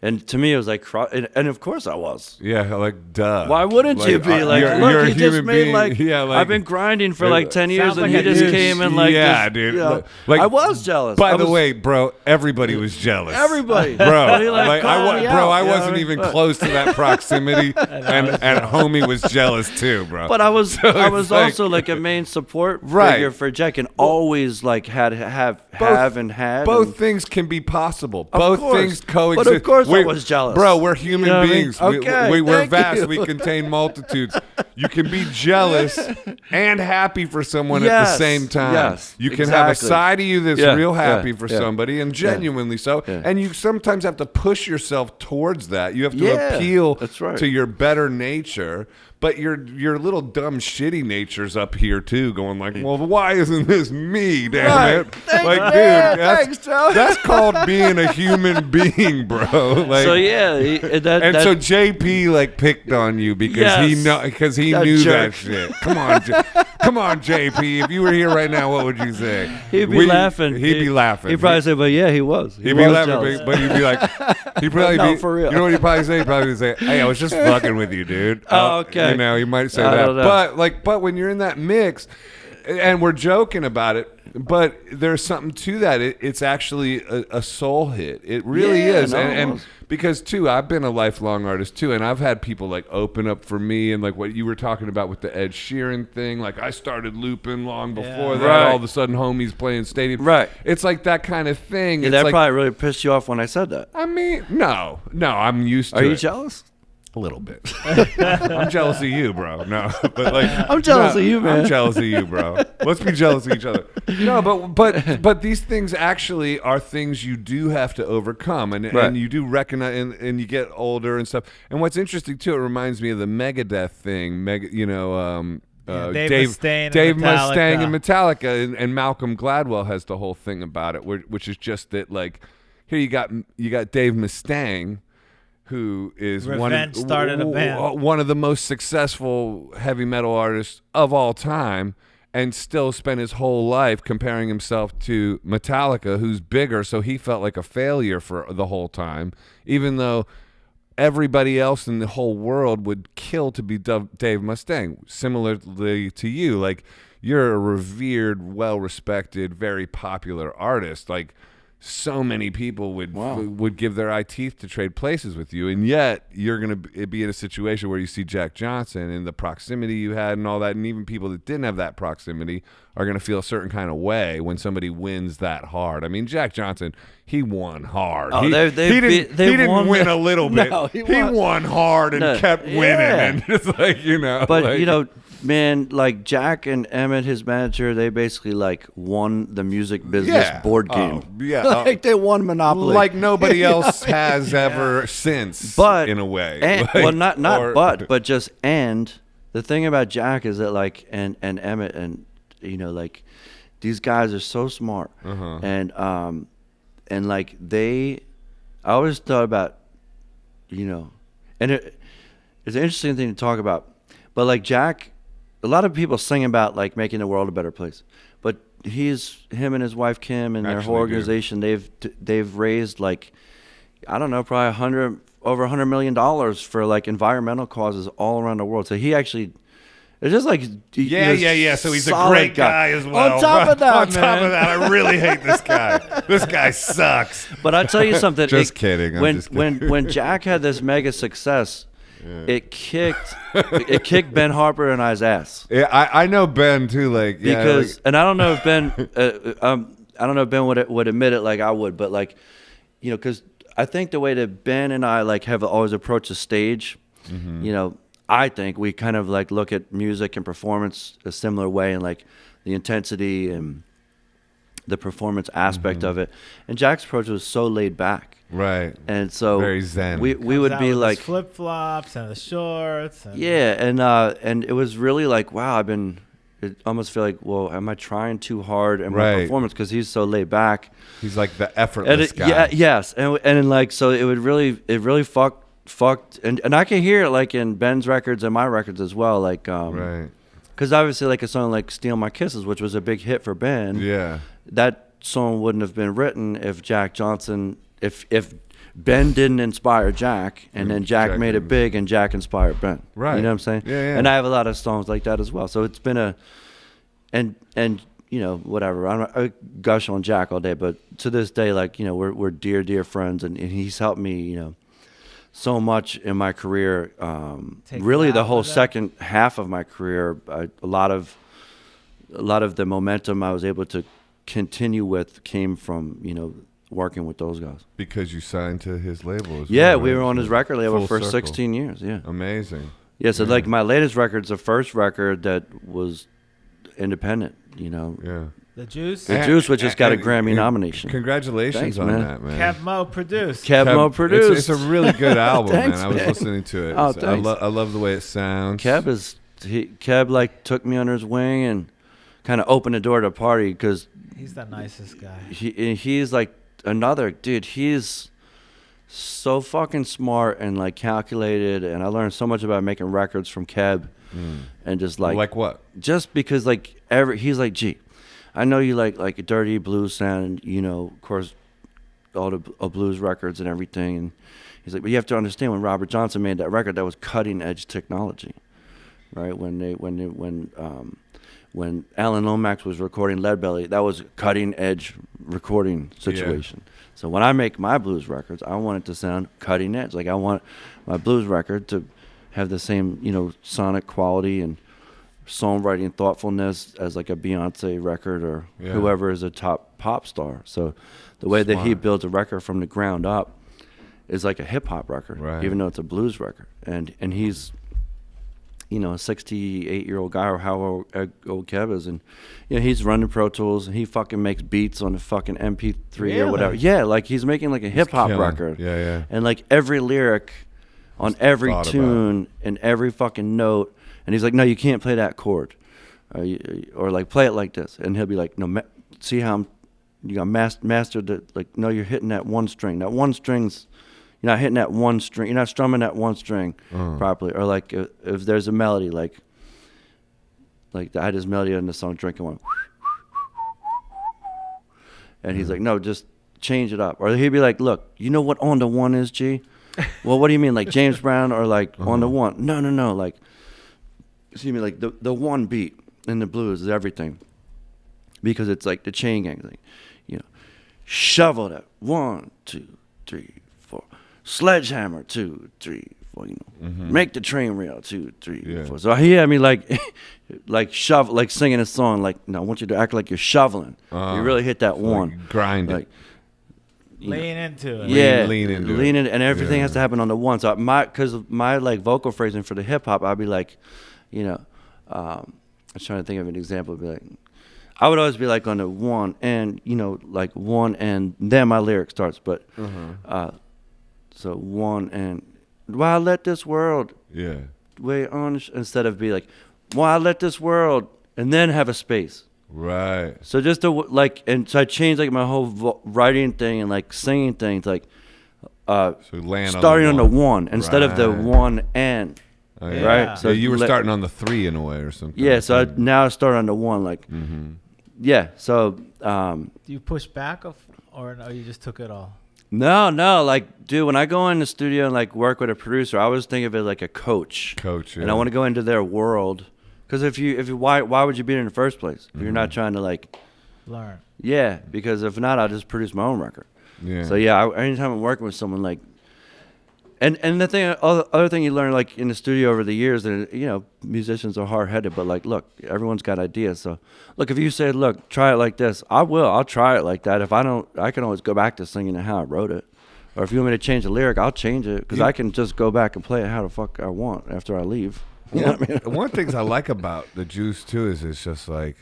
And to me, it was like, and of course I was. Yeah, like, duh. Why wouldn't you be? Like, look, he just made I've been grinding for like 10 years, and he just came and like, yeah, dude. I was jealous. By the way, bro, everybody was jealous. Everybody, bro. I wasn't even close to that proximity, and homie was jealous too, bro. But I was also like a main support figure for Jack, and always like have both things can be possible. Both things coexist. But of course, I was jealous, bro. We're human beings. I mean? Okay, we're vast. We contain multitudes. You can be jealous and happy for someone at the same time. Yes, you can have a side of you that's real happy for somebody and genuinely so. Yeah. And you sometimes have to push yourself towards that. You have to appeal to your better nature. But your little dumb shitty nature's up here too, going like, well, why isn't this me, damn it? Thanks, Joe. That's called being a human being, bro. Like, so yeah, so JP like picked on you because he knew that shit. Come on, JP. If you were here right now, what would you say? He'd be laughing. He'd be laughing. He'd probably say, "But yeah, he was." He'd be laughing, but he'd be like, he'd probably no, for real. You know what he'd probably say? He'd probably say, "Hey, I was just fucking with you, dude." Oh, okay. He might say that. But when you're in that mix, and we're joking about it, but there's something to that. It's actually a soul hit. It really is. And because too, I've been a lifelong artist too, and I've had people like open up for me, and like what you were talking about with the Ed Sheeran thing. Like I started looping long before that. All of a sudden, homies playing stadium. Right. It's like that kind of thing. Yeah, that probably really pissed you off when I said that. I mean, no, I'm used to it. Are you jealous? A little bit. I'm jealous of you, bro. No, but like I'm jealous of you, man. I'm jealous of you, bro. Let's be jealous of each other. No, but these things actually are things you do have to overcome, and you do recognize, and you get older and stuff. And what's interesting too, it reminds me of the Megadeth thing. Dave Mustaine and Metallica, and Malcolm Gladwell has the whole thing about it, which is just that like here you got Dave Mustaine, who is one of the most successful heavy metal artists of all time, and still spent his whole life comparing himself to Metallica, who's bigger, so he felt like a failure for the whole time, even though everybody else in the whole world would kill to be Dave Mustaine. Similarly to you, like you're a revered, well-respected, very popular artist, like so many people would give their eye teeth to trade places with you, and yet you're going to be in a situation where you see Jack Johnson and the proximity you had and all that, and even people that didn't have that proximity are going to feel a certain kind of way when somebody wins that hard. I mean, Jack Johnson, he won hard. Oh, he didn't win a little bit. No, he won hard and kept winning, and it's like, But like, man, like Jack and Emmett, his manager, they basically like won the music business board game. Like they won Monopoly, like nobody else has ever since. But in a way, but just the thing about Jack is that like and Emmett and like these guys are so smart, and like I always thought about and it's an interesting thing to talk about, but like Jack. A lot of people sing about like making the world a better place, but him and his wife Kim and their whole organization, they've raised like, I don't know, probably over $100 million for like environmental causes all around the world. So he actually, it's just like So he's a great guy as well. On top of that, I really hate this guy. This guy sucks. But I tell you something. Just kidding. When Jack had this mega success. It kicked Ben Harper and I's ass. Yeah, I know Ben too. Like because, and I don't know if Ben, I don't know if Ben would admit it like I would, but like, because I think the way that Ben and I like have always approached the stage, I think we kind of like look at music and performance a similar way, and like the intensity and the performance aspect of it. And Jack's approach was so laid back. Right. And so very zen. We would be like flip flops and the shorts. And and it was really like, wow, it almost feel like, well, am I trying too hard in my performance? Because he's so laid back. He's like the effortless guy. Yeah, yes, and then like so it really fucked, and I can hear it like in Ben's records and my records as well, like right. Because obviously like a song like "Steal My Kisses," which was a big hit for Ben. Yeah. That song wouldn't have been written if Jack Johnson, if Ben didn't inspire Jack, and then Jack made it big, and Jack inspired Ben. Right. You know what I'm saying? Yeah. And I have a lot of songs like that as well. So it's been and you know, whatever. I gush on Jack all day, but to this day, like, you know, we're dear friends, and he's helped me, you know, so much in my career. Really, the whole second half of my career, a lot of the momentum I was able to continue with came from, you know, working with those guys. Because you signed to his label as well, right? We were on his record label Full for circle. 16 years. Yeah. Amazing. Yeah, so like my latest record's the first record that was independent, you know. Yeah. The Juice? The Juice, which has got a Grammy nomination. Congratulations. Thanks, on that, man. Kev Mo produced. Kev Mo produced. It's a really good album, Thanks, man. I was listening to it. Oh, thanks. I love the way it sounds. Kev like took me under his wing and kind of opened the door to the party, because he's the nicest guy. He's like another dude. He's so fucking smart and like calculated, and I learned so much about making records from Kev. And just like what? Just because like he's like, gee, I know you like a dirty blues sound, you know, of course, all the blues records and everything. And he's like, but you have to understand, when Robert Johnson made that record, that was cutting edge technology, right? When Alan Lomax was recording Leadbelly, that was cutting edge recording situation. Yeah. So when I make my blues records, I want it to sound cutting edge. Like I want my blues record to have the same, you know, sonic quality and songwriting thoughtfulness as like a Beyonce record or whoever is a top pop star. So the way that he builds a record from the ground up is like a hip hop record, even though it's a blues record. And he's, you know, a 68-year-old guy, or how old Kev is, and you know, he's running Pro Tools, and he fucking makes beats on a fucking MP3 or whatever. Yeah, like he's making like a hip hop record. Yeah. And like every lyric on every tune and every fucking note, and he's like, no, you can't play that chord, or like play it like this, and he'll be like, no, see how you got mastered it, like, no, you're hitting that one string. That one string's, you're not hitting that one string. You're not strumming that one string properly. Or like if there's a melody, like I had this melody in the song "Drinking One," and he's like, no, just change it up. Or he'd be like, look, you know what on the one is, G? Well, what do you mean, like James Brown or like on the one? No, like, excuse me, like the one beat in the blues is everything, because it's like the chain gang thing, you know, shovel that 1, 2, 3, 4, sledgehammer 2, 3, 4, you know, make the train rail 2, 3, 4. So he had me like, like shovel, like singing a song, like, no, I want you to act like you're shoveling. You really hit that one, like grind like, it. Lean into it. Yeah, lean into it, and everything has to happen on the one. So because of my like vocal phrasing for the hip hop, I'd be like, you know, I was trying to think of an example. I'd be like, I would always be like on the one, and you know, like one, and then my lyric starts. But so one, and why let this world wait on, instead of be like, why let this world, and then have a space. Right. So just to like, and so I changed like my whole writing thing and like singing things, like so land starting on the one instead of the one and right. So you were starting on the 3 in a way or something. Yeah. So now I start on the one, like yeah. So do you push back or no, you just took it all? No, like, dude, when I go in the studio and like work with a producer, I always think of it like a coach, and I want to go into their world. Because if you why would you be in the first place if you're not trying to like learn? Yeah, because if not, I'll just produce my own record. Yeah. So yeah, anytime I'm working with someone, like, and the thing, other thing you learn like in the studio over the years, that you know, musicians are hard headed, but like, look, everyone's got ideas. So look, if you say, look, try it like this, I'll try it like that. If I don't, I can always go back to singing it how I wrote it. Or if you want me to change the lyric, I'll change it, because I can just go back and play it how the fuck I want after I leave. You know what I mean? One of the things I like about the Juice too is it's just like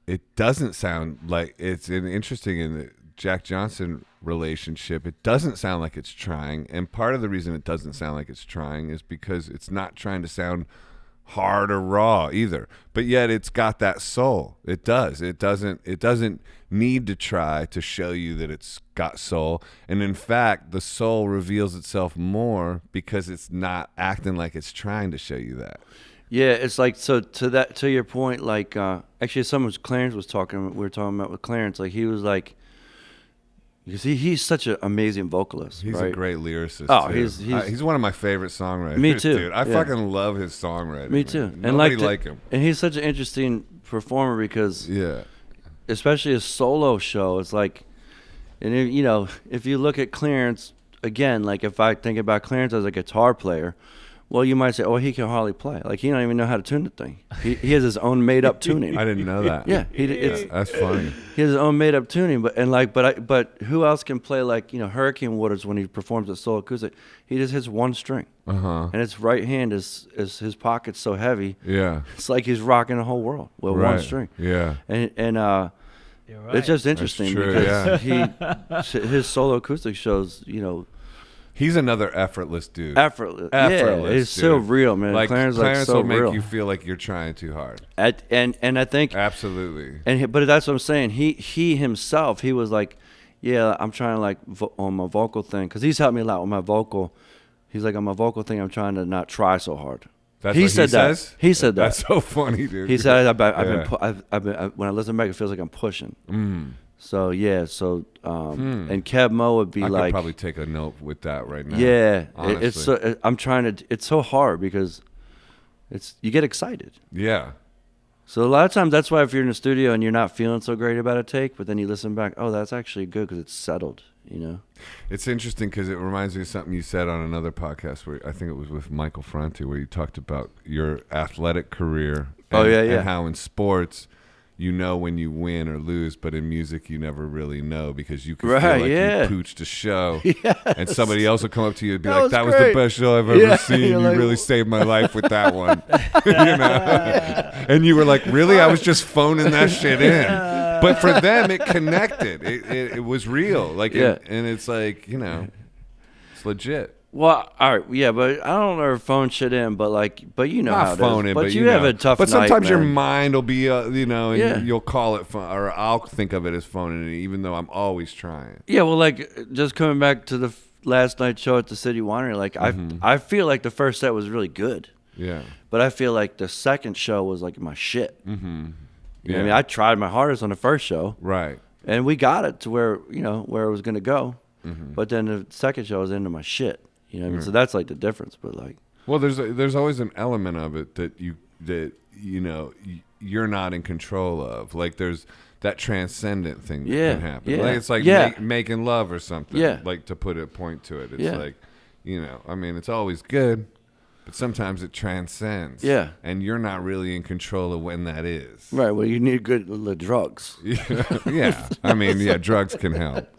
it doesn't sound like it's interesting in the Jack Johnson relationship. It doesn't sound like it's trying, and part of the reason it doesn't sound like it's trying is because it's not trying to sound hard or raw either, but yet it's got that soul. It doesn't need to try to show you that it's got soul, and in fact the soul reveals itself more because it's not acting like it's trying to show you that. Yeah, it's like, so to your point, like actually Clarence was talking, we were talking about with Clarence, like he was like, because he's such an amazing vocalist. He's right? a great lyricist. Oh, too. He's one of my favorite songwriters. Me too. Dude. I fucking love his songwriting. Me too. Man. Nobody like him. And he's such an interesting performer because, yeah, especially his solo show, it's like, and if you look at Clarence again, like if I think about Clarence as a guitar player, well, you might say, oh, he can hardly play. Like, he don't even know how to tune the thing. He has his own made-up tuning. I didn't know that. Yeah, that's funny. He has his own made-up tuning, but who else can play like Hurricane Waters when he performs at solo acoustic? He just hits one string, and his right hand is his pocket's so heavy. Yeah, it's like he's rocking the whole world with one string. Yeah, and You're right. it's just interesting because his solo acoustic shows, he's another effortless dude. Effortless. Yeah, it's so real, man. Like Clarence so will make real. you feel like you're trying too hard. And I think absolutely. But that's what I'm saying. He himself, he was like, yeah, I'm trying to like on my vocal thing, because he's helped me a lot with my vocal. He's like, on my vocal thing, I'm trying to not try so hard. That's what he says? He said that. That's so funny, dude. He said, I've been when I listen back, it feels like I'm pushing. So yeah, and Kev Mo would be I like, could probably take a note with that right now. Yeah, honestly. I'm trying to. It's so hard because you get excited. Yeah. So a lot of times that's why if you're in the studio and you're not feeling so great about a take, but then you listen back, oh, that's actually good because it's settled. It's interesting because it reminds me of something you said on another podcast where I think it was with Michael Franti, where you talked about your athletic career. And how in sports, when you win or lose, but in music you never really know because you can feel like you pooched a show, and somebody else will come up to you and be like, "That was the best show I've ever seen. You like, really saved my life with that one," And you were like, "Really? I was just phoning that shit in." But for them, it connected. It was real. Like, and it's like it's legit. Well, all right, yeah, but I don't ever phone shit in, but how it is. But you have a tough But night, sometimes your man. mind will be, and you'll call it phone, or I'll think of it as phoning it, even though I'm always trying. Yeah, well, like just coming back to the last night show at the City Winery, like I feel like the first set was really good. Yeah. But I feel like the second show was like my shit. Mm-hmm. Yeah. I mean, I tried my hardest on the first show. Right. And we got it to where it was going to go. Mm-hmm. But then the second show was into my shit. You know what I mean? So that's like the difference. But like, well, there's always an element of it that you're not in control of. Like there's that transcendent thing that can happen. Yeah. Like it's like making love or something. Yeah. Like to put a point to it. It's like, I mean, it's always good, but sometimes it transcends. Yeah. And you're not really in control of when that is. Right. Well, you need good drugs. Yeah. I mean, drugs can help.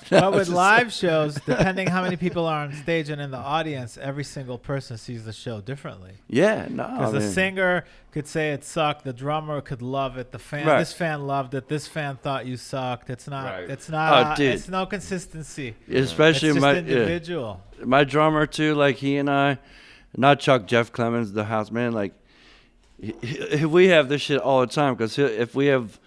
But with live shows, depending how many people are on stage and in the audience, every single person sees the show differently. Yeah, no. Because the singer could say it sucked, the drummer could love it, this fan loved it, this fan thought you sucked. It's not. Right. It's not. It's no consistency. Especially it's just individual. My drummer too, like he and I, not Jeff Clemens, the house man. Like we have this shit all the time because if we have.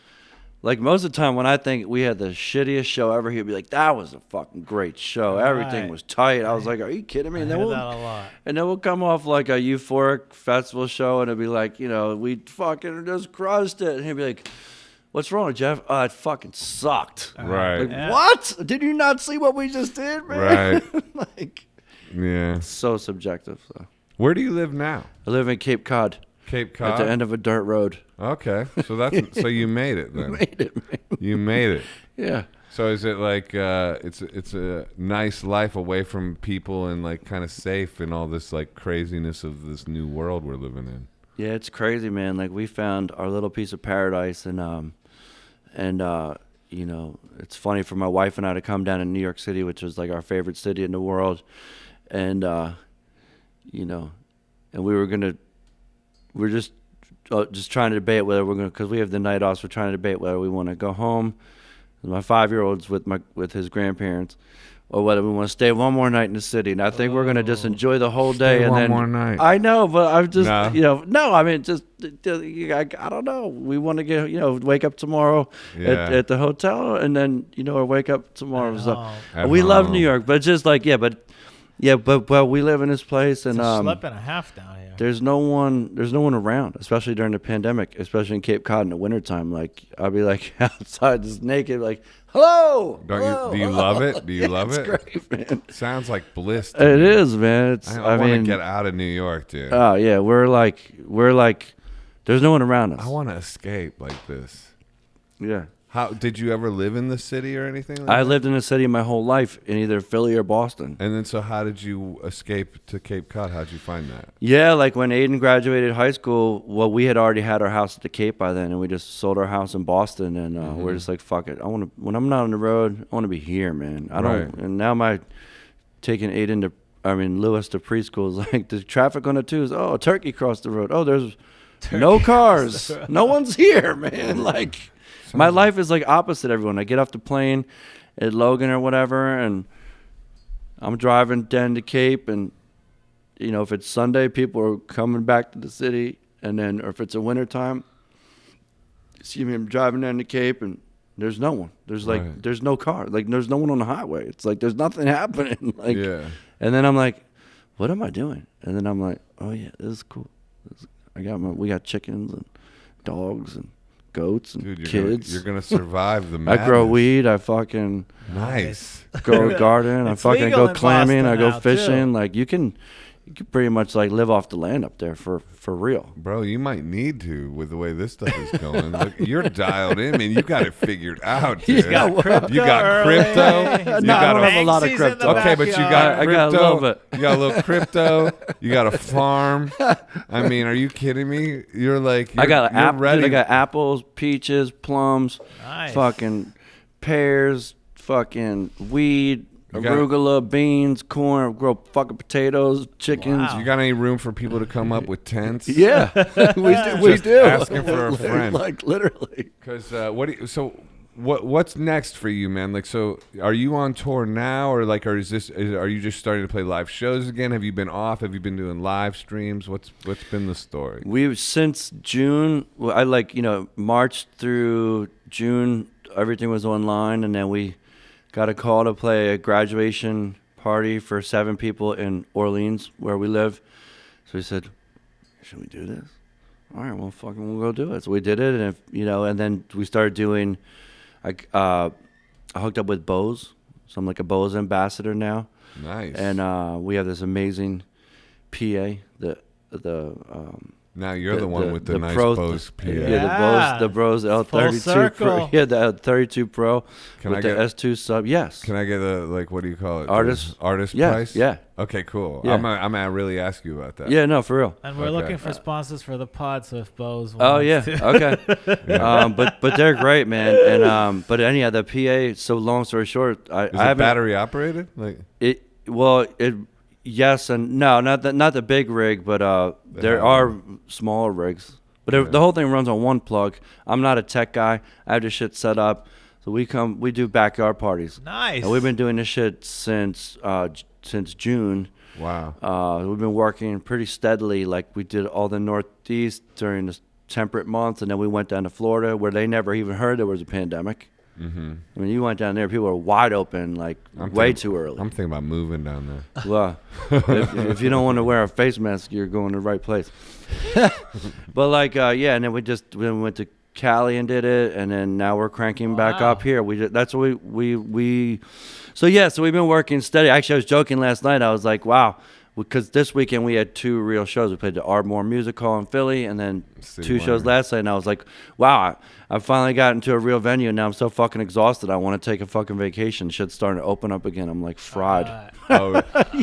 Like most of the time when I think we had the shittiest show ever, he'd be like, that was a fucking great show. Everything was tight. I was like, are you kidding me? And then we'll come off like a euphoric festival show and it'd be like, we fucking just crushed it. And he'd be like, what's wrong, Jeff? It fucking sucked. Right. Like, what? Did you not see what we just did, man? Right. It's so subjective. So. Where do you live now? I live in Cape Cod. Cape Cod? At the end of a dirt road. Okay. So so you made it then. Made it, man. You made it. Yeah. So is it like it's a nice life away from people and like kind of safe in all this like craziness of this new world we're living in? Yeah, it's crazy, man. Like we found our little piece of paradise and it's funny for my wife and I to come down to New York City, which was like our favorite city in the world. And and we're just just trying to debate whether we're going to, because we have the night off, so we're trying to debate whether we want to go home. My 5-year-old's with his grandparents, or whether we want to stay one more night in the city. And I think we're going to just enjoy the whole day. And one then more night. I know, but I'm just, No. no, I mean, just, I don't know. We want to get, wake up tomorrow at the hotel, and then, or wake up tomorrow. So we love New York, but just like, but we live in this place, and it's a schlep and a half down here. there's no one around, especially during the pandemic, especially in Cape Cod in the wintertime. Like, I'll be like outside just naked, like, hello. Do you love it? Do you love it? It's great, man. Sounds like bliss. It is, man. I want to get out of New York, dude. Oh yeah, we're like, there's no one around us. I want to escape like this. Yeah. How did you ever live in the city or anything like I that? lived in the city my whole life, in either Philly or Boston. And then, so how did you escape to Cape Cod? How'd you find that? Yeah, like when Aiden graduated high school, well, we had already had our house at the Cape by then, and we just sold our house in Boston, and we're just like, fuck it. When I'm not on the road, I want to be here, man. And now taking Lewis to preschool is like, the traffic on the twos. Oh, a turkey crossed the road. Oh, there's no cars. No one's here, man. Like, my life is like opposite everyone. I get off the plane at Logan or whatever, and I'm driving down to Cape, and if it's Sunday, people are coming back to the city, and then, or if it's a wintertime, see me, I'm driving down to Cape, and there's no one. There's like, there's no car. Like, there's no one on the highway. It's like, there's nothing happening. Like, and then I'm like, what am I doing? And then I'm like, oh yeah, this is cool. We got chickens and dogs and goats and kids. You're gonna survive the madness. I grow weed. I fucking grow a garden. I fucking go clamming. I go fishing. Too. Like, you can pretty much like live off the land up there for real. Bro, you might need to with the way this stuff is going. Look, you're dialed in, man. You got it figured out, dude. You got crypto. I don't have a lot of crypto. Okay, but you got crypto. I got a little bit. You got a little crypto. You got a farm. I mean, are you kidding me? You're like, I got apples, peaches, plums, fucking pears, fucking weed, arugula, beans, corn, grow fucking potatoes, chickens. Wow. You got any room for people to come up with tents? Yeah, we do. Asking for a friend, like literally. Because what's next for you, man? Like, so are you on tour now, or like, are you just starting to play live shows again? Have you been off? Have you been doing live streams? What's been the story? We've since June. March through June, everything was online, and then we got a call to play a graduation party for 7 people in Orleans, where we live. So we said, should we do this? All right, well, we'll go do it. So we did it, and and then we started doing. I hooked up with Bose, so I'm like a Bose ambassador now. Nice. And we have this amazing PA. Now you're the one with the nice Bose PA. Yeah, the Bose L32 Pro. Yeah, the L32 Pro with the S2 sub. Yes. Can I get what do you call it? Artist price? Yeah. Okay, cool. Yeah. I'm gonna really ask you about that. Yeah, no, for real. And we're looking for sponsors for the pod, so if Bose wants Oh yeah, to. okay. Yeah. But they're great, man. And but anyhow, the PA. So long story short, I haven't battery operated. Like it. Well, it. Yes and no, not the big rig, but there are smaller rigs. But the whole thing runs on one plug. I'm not a tech guy. I have this shit set up. So we do backyard parties. Nice. And we've been doing this shit since June. Wow. We've been working pretty steadily. Like, we did all the Northeast during the temperate months, and then we went down to Florida, where they never even heard there was a pandemic. Mm-hmm. I mean, you went down there, people were wide open, like way too early. I'm thinking about moving down there. Well, if you don't want to wear a face mask, you're going to the right place. But and then we went to Cali and did it, and then now we're cranking back up here. So we've been working steady. Actually, I was joking last night. I was like, wow. Because this weekend we had 2 real shows. We played the Ardmore Music Hall in Philly, and then 2 shows last night. And I was like, wow, I finally got into a real venue, and now I'm so fucking exhausted. I want to take a fucking vacation. Shit's starting to open up again. I'm like fried.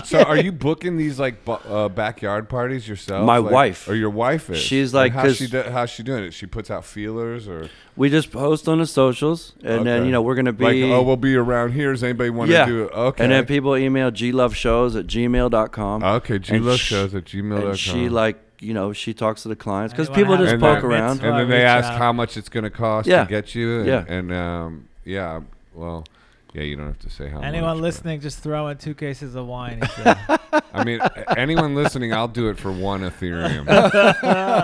So are you booking these backyard parties yourself? My wife. Or your wife is? She's like, how's she doing it? She puts out feelers, or? We just post on the socials, and then we're gonna be we'll be around here. Does anybody want to do it? Okay. And then people email gloveshows@gmail.com. Okay, gloveshows@gmail.com. And she she talks to the clients because Anyone people have just a poke bar around. mitzvah, And then they reach ask out. how much it's going to cost Yeah. to get you. And, Yeah. Well, yeah, you don't have to say how much. Anyone but- listening, just throw in 2 cases of wine. He said. I mean, anyone listening, I'll do it for 1 Ethereum.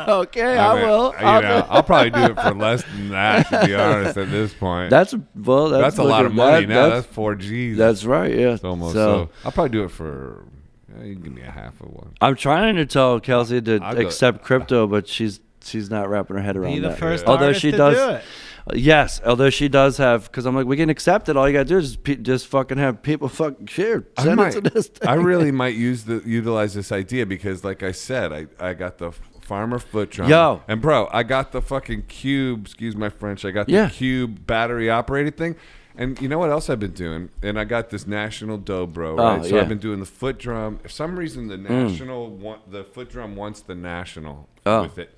Okay, I will. I'll probably do it for less than that, to be honest, at this point. That's a lot of money now. That's 4 G's. That's right. Yeah. It's almost So so. I'll probably do it for, you can give me a half of one. I'm trying to tell Kelsey to I'll go- accept crypto, but she's not wrapping her head around Be the that. first Although artist she to does, do it. yes. Although she does have, because I'm like, we can accept it. All you gotta do is just fucking have people fucking share. Send it to this thing. I really might utilize this idea because, like I said, I got the farmer foot drum. Yo. And bro, I got the fucking cube. Excuse my French. I got the Yeah. cube battery operated thing. And you know what else I've been doing? And I got this national dobro, right? So yeah. I've been doing the foot drum. For some reason, the the foot drum wants the national with it.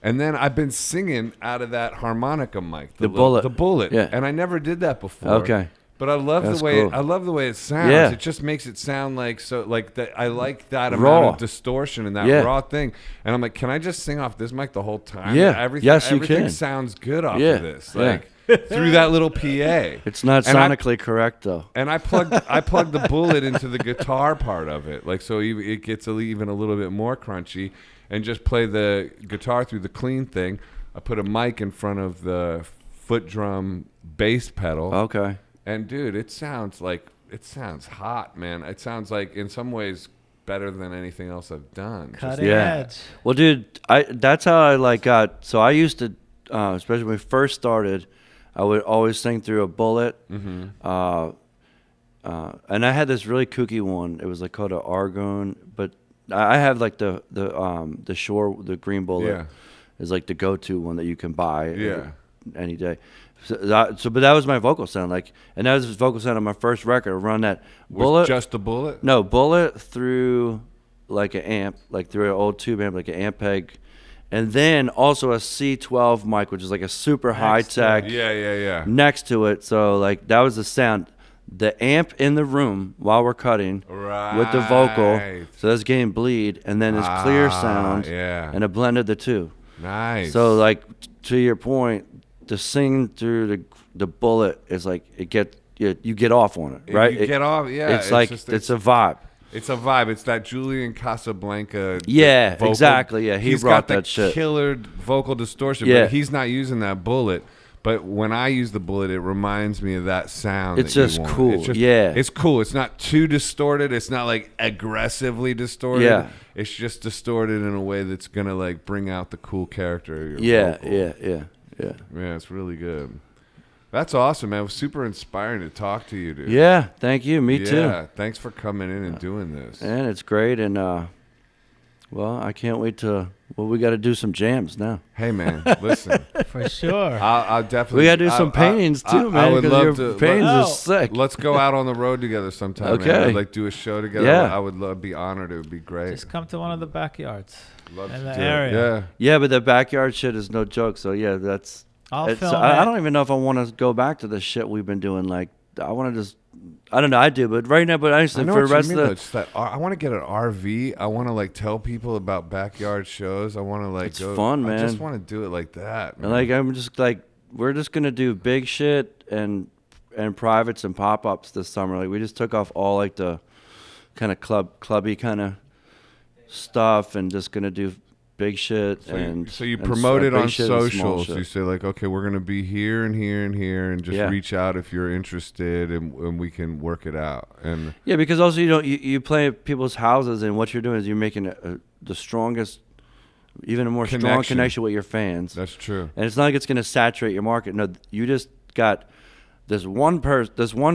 And then I've been singing out of that harmonica mic, the bullet. the bullet. Yeah. And I never did that before. Okay. But I love That's the way cool. I love the way it sounds. Yeah. It just makes it sound like that. I like that Raw. amount of distortion and that Yeah. raw thing. And I'm like, can I just sing off this mic the whole time? Yeah. Everything, Yes, you everything can. sounds good off Yeah. of this. Yeah. Like through that little PA. It's not And I- sonically correct though. And I plugged the bullet into the guitar part of it, like so it gets even a little bit more crunchy, and just play the guitar through the clean thing. I put a mic in front of the foot drum bass pedal. Okay. And dude, it sounds hot, man. It sounds like in some ways better than anything else I've done. Cutting Yeah. edge. Well, dude, that's how I got. So I used to, especially when we first started, I would always sing through a bullet. And I had this really kooky one. It was like called an Argon, but I have like the Shore, the green bullet. Yeah. Is like the go-to one that you can buy. Yeah. Any day. But that was my vocal sound, like, and that was the vocal sound on my first record. Run that bullet. Was just the bullet? No, bullet through like an amp, like through an old tube amp, like an amp peg, and then also a C12 mic, which is like a super high tech. Yeah. Next to it, so like that was the sound. The amp in the room while we're cutting with the vocal, Right. so that's getting bleed, and then this clear sound, yeah. and it blended the two. Nice. So like to your point, to sing through the bullet is like you get off on it, right? You get off, yeah. It's like just- it's a vibe. It's a vibe. It's that Julian Casablanca. Yeah, vocal. exactly. Yeah, he He's brought got that the shit. killer vocal distortion, Yeah. but he's not using that bullet. But when I use the bullet, it reminds me of that sound. It's that you just want. cool. It's just, Yeah. It's cool. It's not too distorted. It's not like aggressively distorted. Yeah. It's just distorted in a way that's gonna like bring out the cool character of your Yeah, vocal. yeah. Yeah, it's really good. That's awesome, man. It was super inspiring to talk to you, dude. Yeah, thank you. Me too. Yeah, thanks for coming in and doing this. And it's great. And well, I can't wait to. Well, we got to do some jams now. Hey, man, listen. For sure. I'll definitely. We got to do some paintings too, man. I would 'cause love your to. paintings Oh. are sick. Let's go out on the road together sometime. Okay. Man. I'd like do a show together. Yeah. I would love, be honored. It would be great. Just come to one of the backyards Love in to the do it. area. Yeah, but the backyard shit is no joke. So yeah, that's. I'll It's, film I it. don't even know if I want to go back to the shit we've been doing. Like, I want to just, I don't know, I do, but right now, but I honestly, know for what the you rest mean, of though. the, It's that I want to get an RV. I want to like tell people about backyard shows. I want to like It's go. fun, I just man. want to do it like that. and Man. like, I'm just like, we're just going to do big shit and privates and pop-ups this summer. Like, we just took off all like the kind of clubby kind of stuff and just going to do big shit. So you and promote it big on shit and small social. shit. So you say like, okay, we're gonna be here and here and here, and just Yeah. reach out if you're interested, and we can work it out. And Yeah, because also you play at people's houses, and what you're doing is you're making the strongest, even a more strong Connection. connection with your fans. that's true. And it's not like it's going to saturate your market. No, you just got this one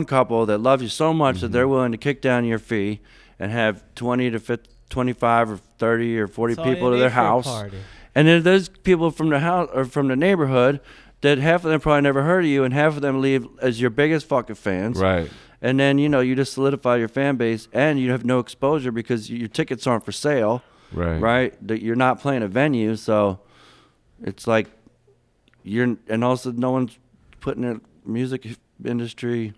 couple that love you so much that they're willing to kick down your fee and have 20 to 50, 25 or 30 or 40 That's all you people to need their for a house. party. And then there's people from the house or from the neighborhood that half of them probably never heard of you, and half of them leave as your biggest fucking fans. Right. And then, you just solidify your fan base, and you have no exposure because your tickets aren't for sale, Right. right? That you're not playing a venue, so it's like and also no one's putting a music industry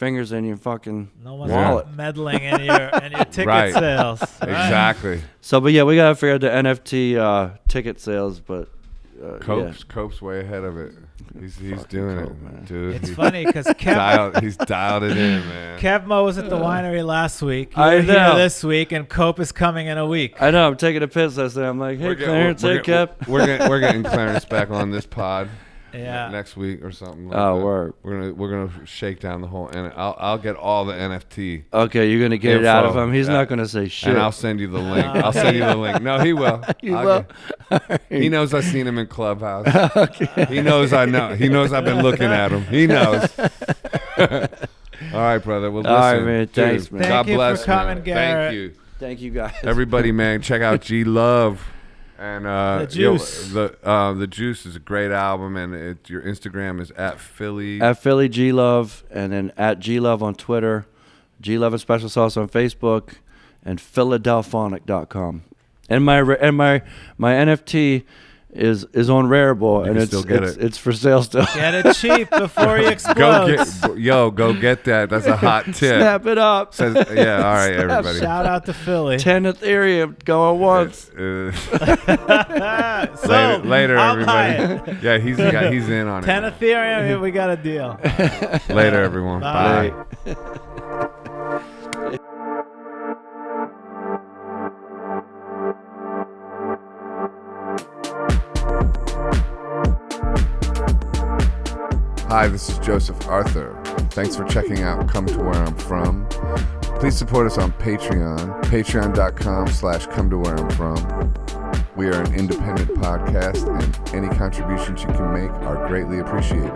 fingers in your fucking No one's wallet. meddling in your ticket Right. sales. Right? Exactly. So, but yeah, we gotta figure out the NFT ticket sales, but Cope's way ahead of it. He's doing Cope, it, man. dude. It's funny because He's dialed it in, man. Kevmo was at the winery last week. You're I here know. this week, and Cope is coming in a week. I know I'm taking a piss last night. I'm like, hey, Clarence, hey, Kev. We're getting Clarence back on this pod. Yeah. Next week or something. Like Oh, that. word. We're gonna shake down the whole, and I'll get all the NFT. Okay, you're gonna get it out of Info. him. He's Yeah. not gonna say shit. And I'll send you the link. I'll send you the link. No, he will. You I'll will? get- He knows I've seen him in Clubhouse. Okay. He knows I know. He knows I've been looking at him. He knows. All right, brother. Well, listen. All right, man. Thanks, Dude, man. Thank God you for bless, coming, man. Garrett. Thank you. Thank you, guys. Everybody, man, check out G Love. And The Juice. The Juice is a great album, and your Instagram is at Philly. At Philly G Love, and then at G Love on Twitter, G Love and Special Sauce on Facebook, and Philadelphonic.com. And my NFT is on Rareable, and can still get it's for sale still. Get it cheap before he explodes. Go get that. That's a hot tip. Snap it up. Says, yeah, all right, everybody. Shout out to Philly. 10 Ethereum going once. Later, I'll buy everybody. it. Yeah, he's in on 10 it. Ethereum, here we got a deal. Later, everyone. Bye. Bye. Hi, this is Joseph Arthur. Thanks for checking out Come to Where I'm From. Please support us on Patreon, patreon.com/come to where I'm from. We are an independent podcast, and any contributions you can make are greatly appreciated.